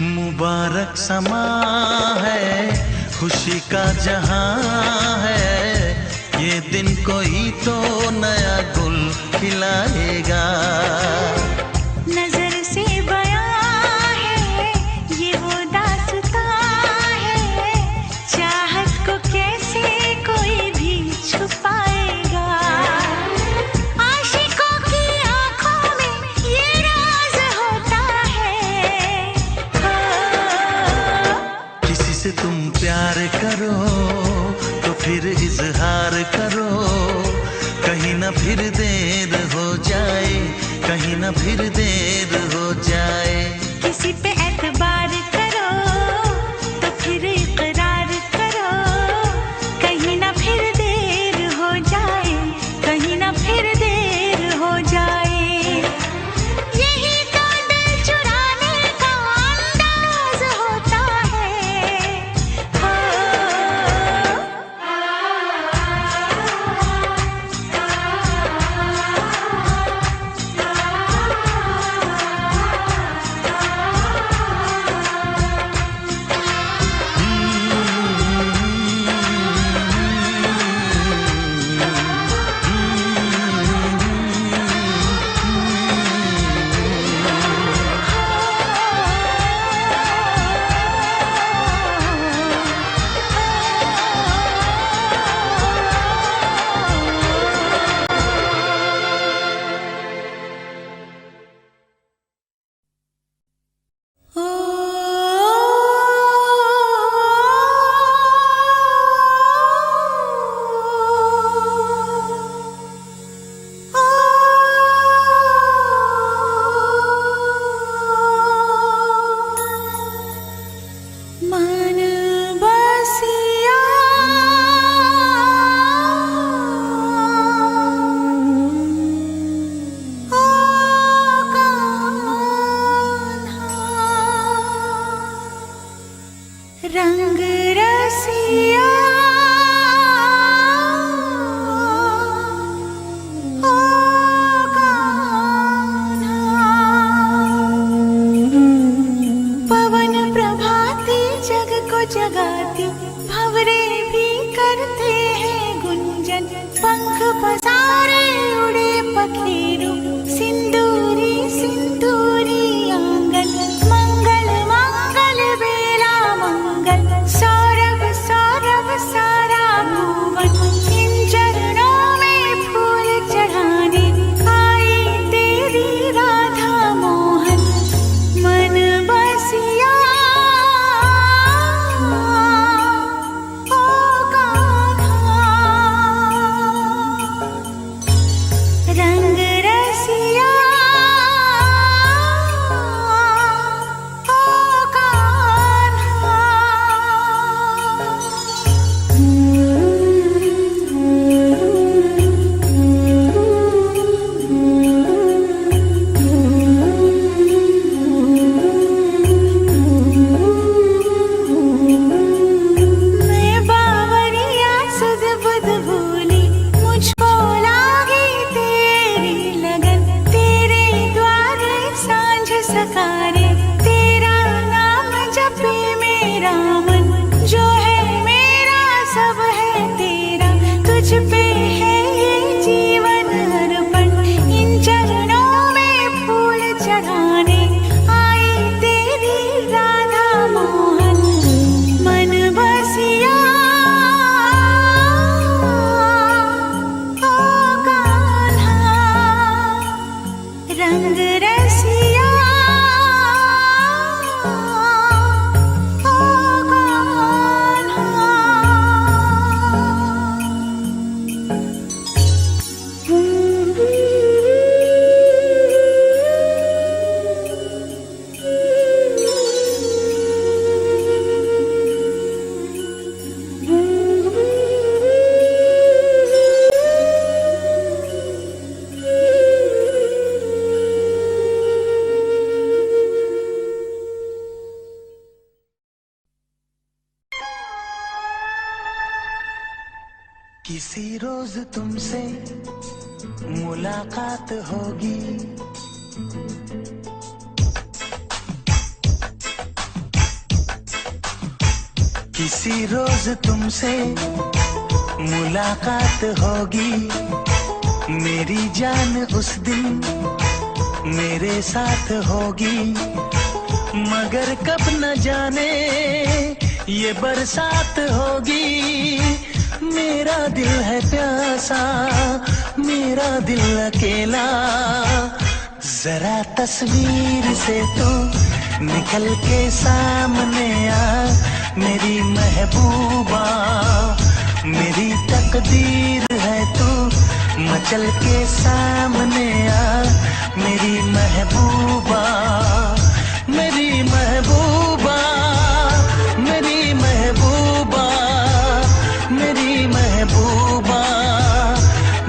मुबारक समा है, खुशी का जहां है, ये दिन कोई तो नया गुल खिलाएगा। नजर से बयां है ये वो दास्तां है, चाहत को कैसे कोई भी छुपाएगा। आशिकों की आंखों में ये राज होता है। किसी से तुम प्यार करो तो फिर इजहार करो, कहीं ना फिर देर हो जाए, कहीं ना फिर देर हो जाए। किसी पे एतबार करो तो फिर इकरार करो, कहीं ना फिर देर हो जाए, कहीं ना फिर देर हो जाए। यही तो दिल चुराने का अंदाज होता है। रंग रसिया ओ कान्हा, पवन प्रभाती जग को जगाती, भंवरे भी करते हैं गुंजन, पंख पसारे उड़े पखेरु, सिंदूरी सिंदूरी आंगन, मंगल मंगल बेला मंगल। मंगल सौरभ सौरभ सारा भुवन इन चरणों में फूल चढ़ाने आई तेरी राधा मोहन मन बसिया ओ कान्हा रंग रसिया सकारे तेरा नाम जपे मेरा मन जो है मेरा सब है तेरा तुझ पे है ये जीवन अर्पण इन चरणों में फूल चढ़ाने आई तेरी राधा मोहन मन बसिया ओ कान्हा रंग रसिया किसी रोज तुमसे मुलाकात होगी किसी रोज तुमसे मुलाकात होगी मेरी जान उस दिन मेरे साथ होगी मगर कब न जाने ये बरसात होगी मेरा दिल है प्यासा मेरा दिल अकेला जरा तस्वीर से तो निकल के सामने आ मेरी महबूबा मेरी तकदीर है तू मचल के सामने आ मेरी महबूबा मेरी महबूबा मेरी महबूबा मेरी महबूबा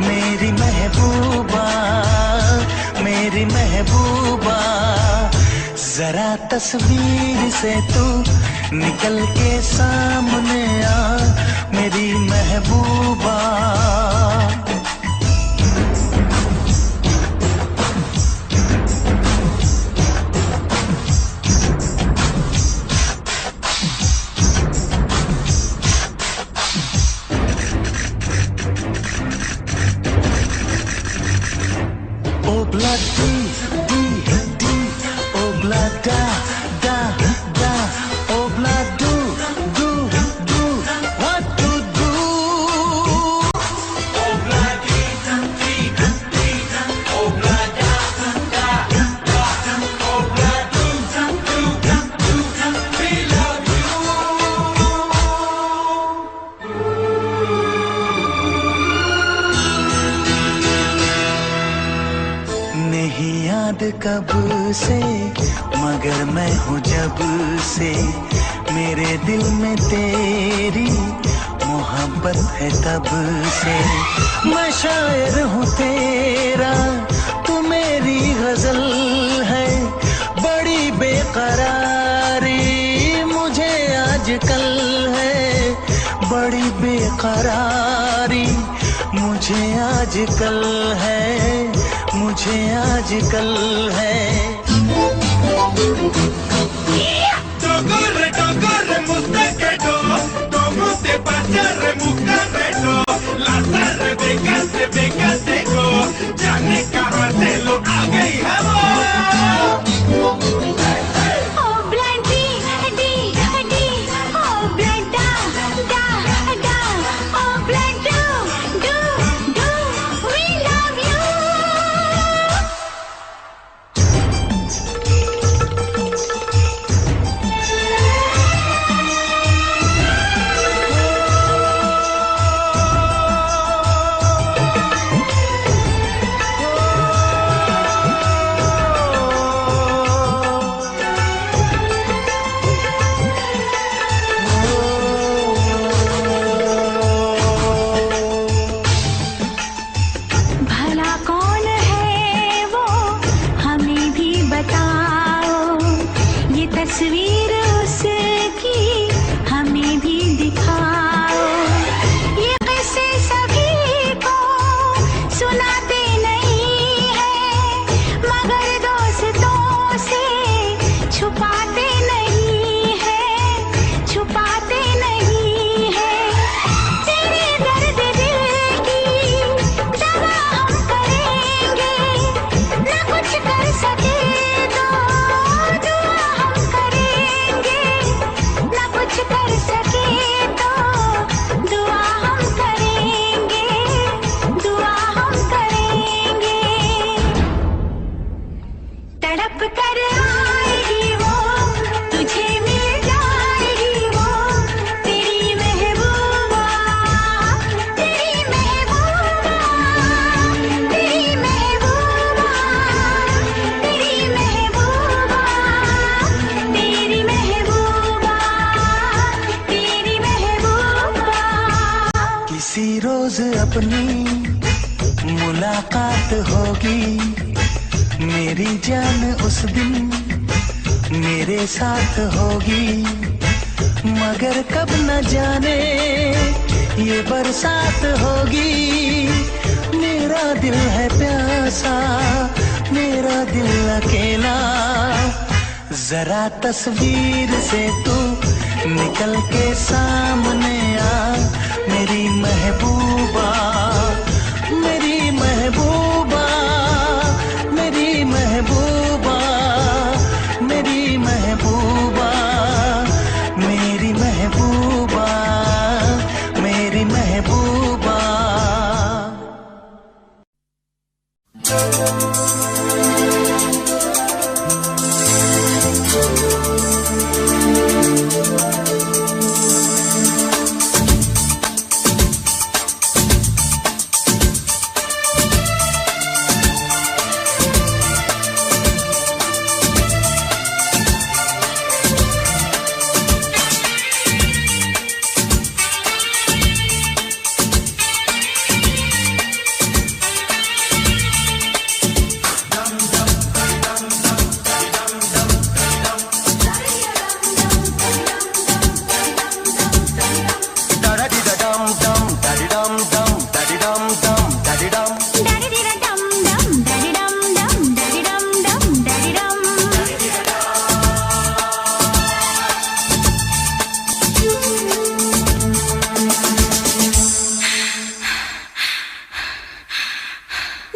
मेरी महबूबा मेरी महबूबा जरा तस्वीर से तू निकल के सामने आ मेरी महबूबा कब से मगर मैं हूँ जब से मेरे दिल में तेरी मोहब्बत है तब से मैं शायर हूँ तेरा तू मेरी गजल है बड़ी बेकरारी मुझे आजकल है बड़ी बेकरारी मुझे आजकल है मुझे आजकल है Corre, mustaquero, como te pasa, remucarrero, la tarde de cateco, ya ne carratelo, haga y jabón. ओ ब्लडी डी डी ओ अपनी मुलाकात होगी, मेरी जान उस दिन मेरे साथ होगी। मगर कब न जाने ये बरसात होगी। मेरा दिल है प्यासा, मेरा दिल अकेला। जरा तस्वीर से तू निकल के सामने आ, मेरी महबूबा, मेरी महबूबा, मेरी महबूबा, मेरी महबूबा, मेरी महबूबा, मेरी महबूबा।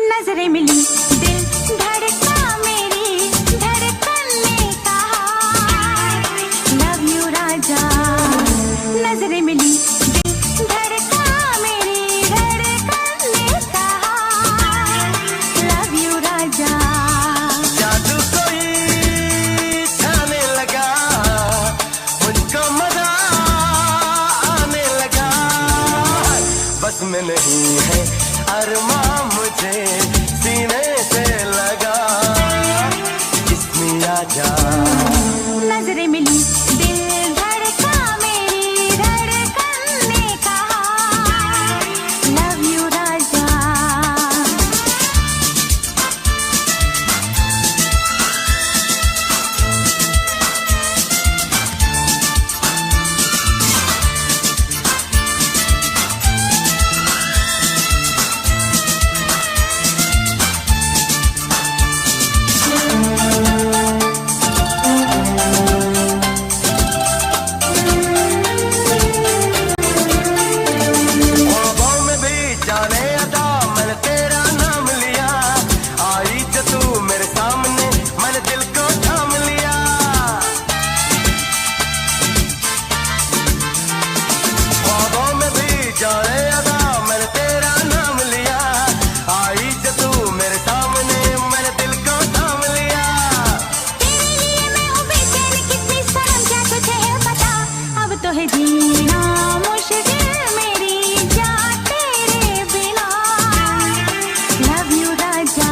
नजरें मिली, दिल धड़का, मेरी धड़कन ने कहा लव यू राजा। नजरें मिली, दिल धड़का, मेरी धड़कन ने कहा लव यू राजा। जादू कोई छाने लगा, मुझको मजा आने लगा। बस में नहीं है अरमां मुझे सीने से लगा, इसमें आजा। नजरें मिली, दिल धड़का, मेरी धड़कन ने कहा लव यू राजा। जीना मुश्किल मेरी जान तेरे बिना लव यू राजा।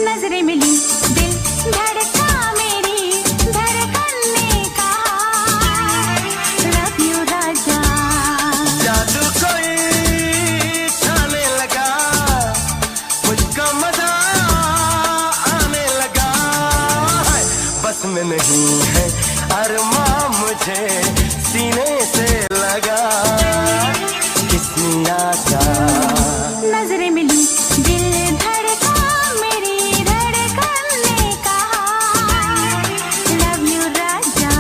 नजरें मिली, दिल धड़का, मेरी धड़कन ने कहा लव यू राजा। जादू कोई छाने लगा, मुझको मजा आने लगा। बस में नहीं है अरमां मुझे सीने से लगा, किसने आशा। नजरें मिली, दिल धड़का, मेरी धड़कन ने कहा लव यू राजा।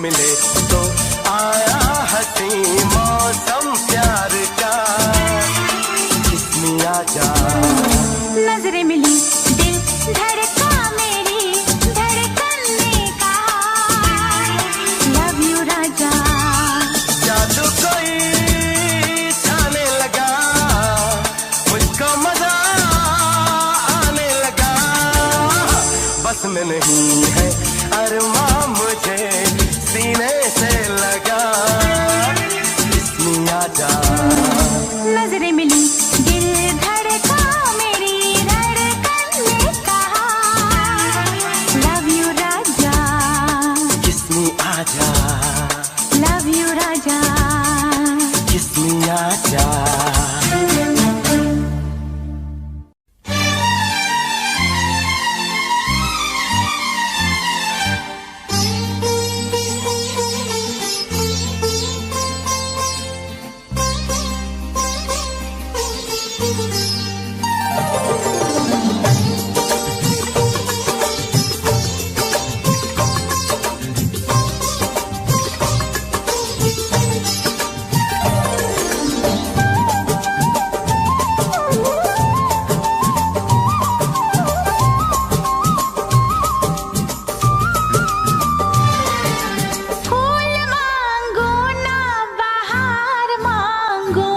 मिले तो आया हंसी मौसम प्यार का, किस्मी आजा। नजरें मिली दिल धड़का, मेरी धड़कन ने कहा लव यू राजा। जादू कोई छाने लगा, मुझको मजा आने लगा। बस में नहीं है अरमां मुझे सीने से लगा, किस्मी आजा। नजरें मिली दिल धड़का, मेरी धड़कन ने कहा लव यू राजा, किस्मी आजा, लव यू राजा, किस्मी आजा। फूल मांगो ना बहार मांगो,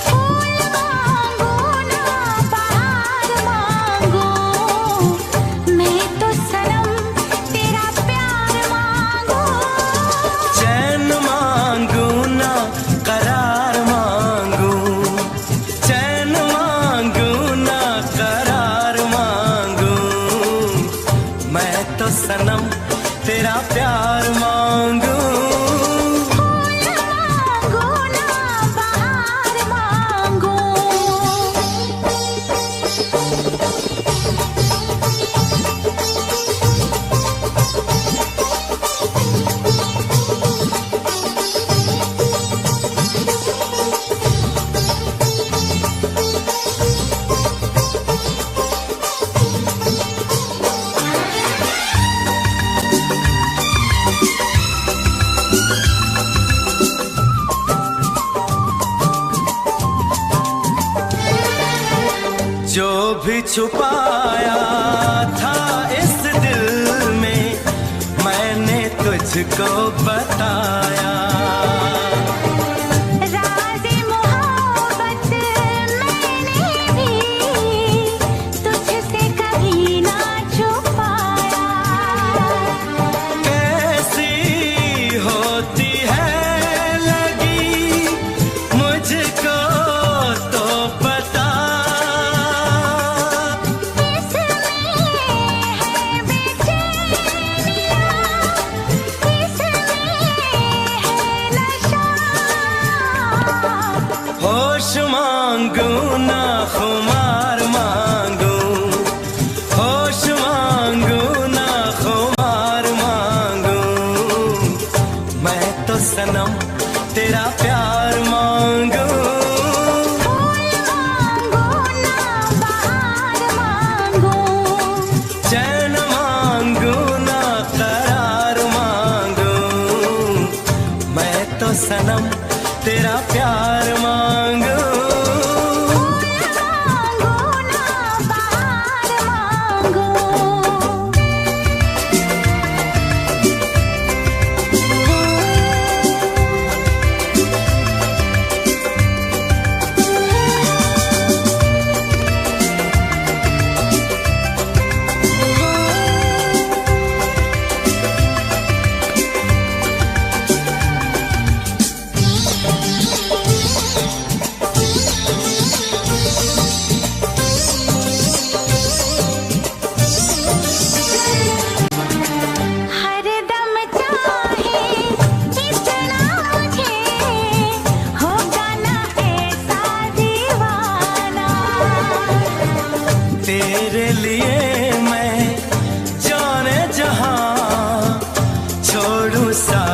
फूल मांगो ना बहार मांगो, मैं तो सनम तेरा प्यार मांगू। चैन मांगू ना करार मांगू, चैन मांगू ना करार मांगू, मैं तो सनम तेरा प्यार मांगू। फूल मांगो ना बहार मांगो, जो भी छुपाया था इस दिल में, मैंने तुझको बताया। राज़े मोहब्बत मैंने भी तुझसे कभी ना छुपाया। कैसी होती है लगी मुझको तो पता, होश मांगू ना खुमार मांगू, होश मांगू ना खुमार मांगू, मैं तो सनम तेरा प्यार मांगू। फूल मांगो ना बहार मांगो, चैन मांगू ना करार मांगू, मैं तो सनम तेरा प्यार मांगू। फूल मांगो ना बहार मांगो। हरदम चाहे इतना मुझे होगा ना ऐसा दीवाना। तेरे लिए मैं जाने जहां छोड़ू सा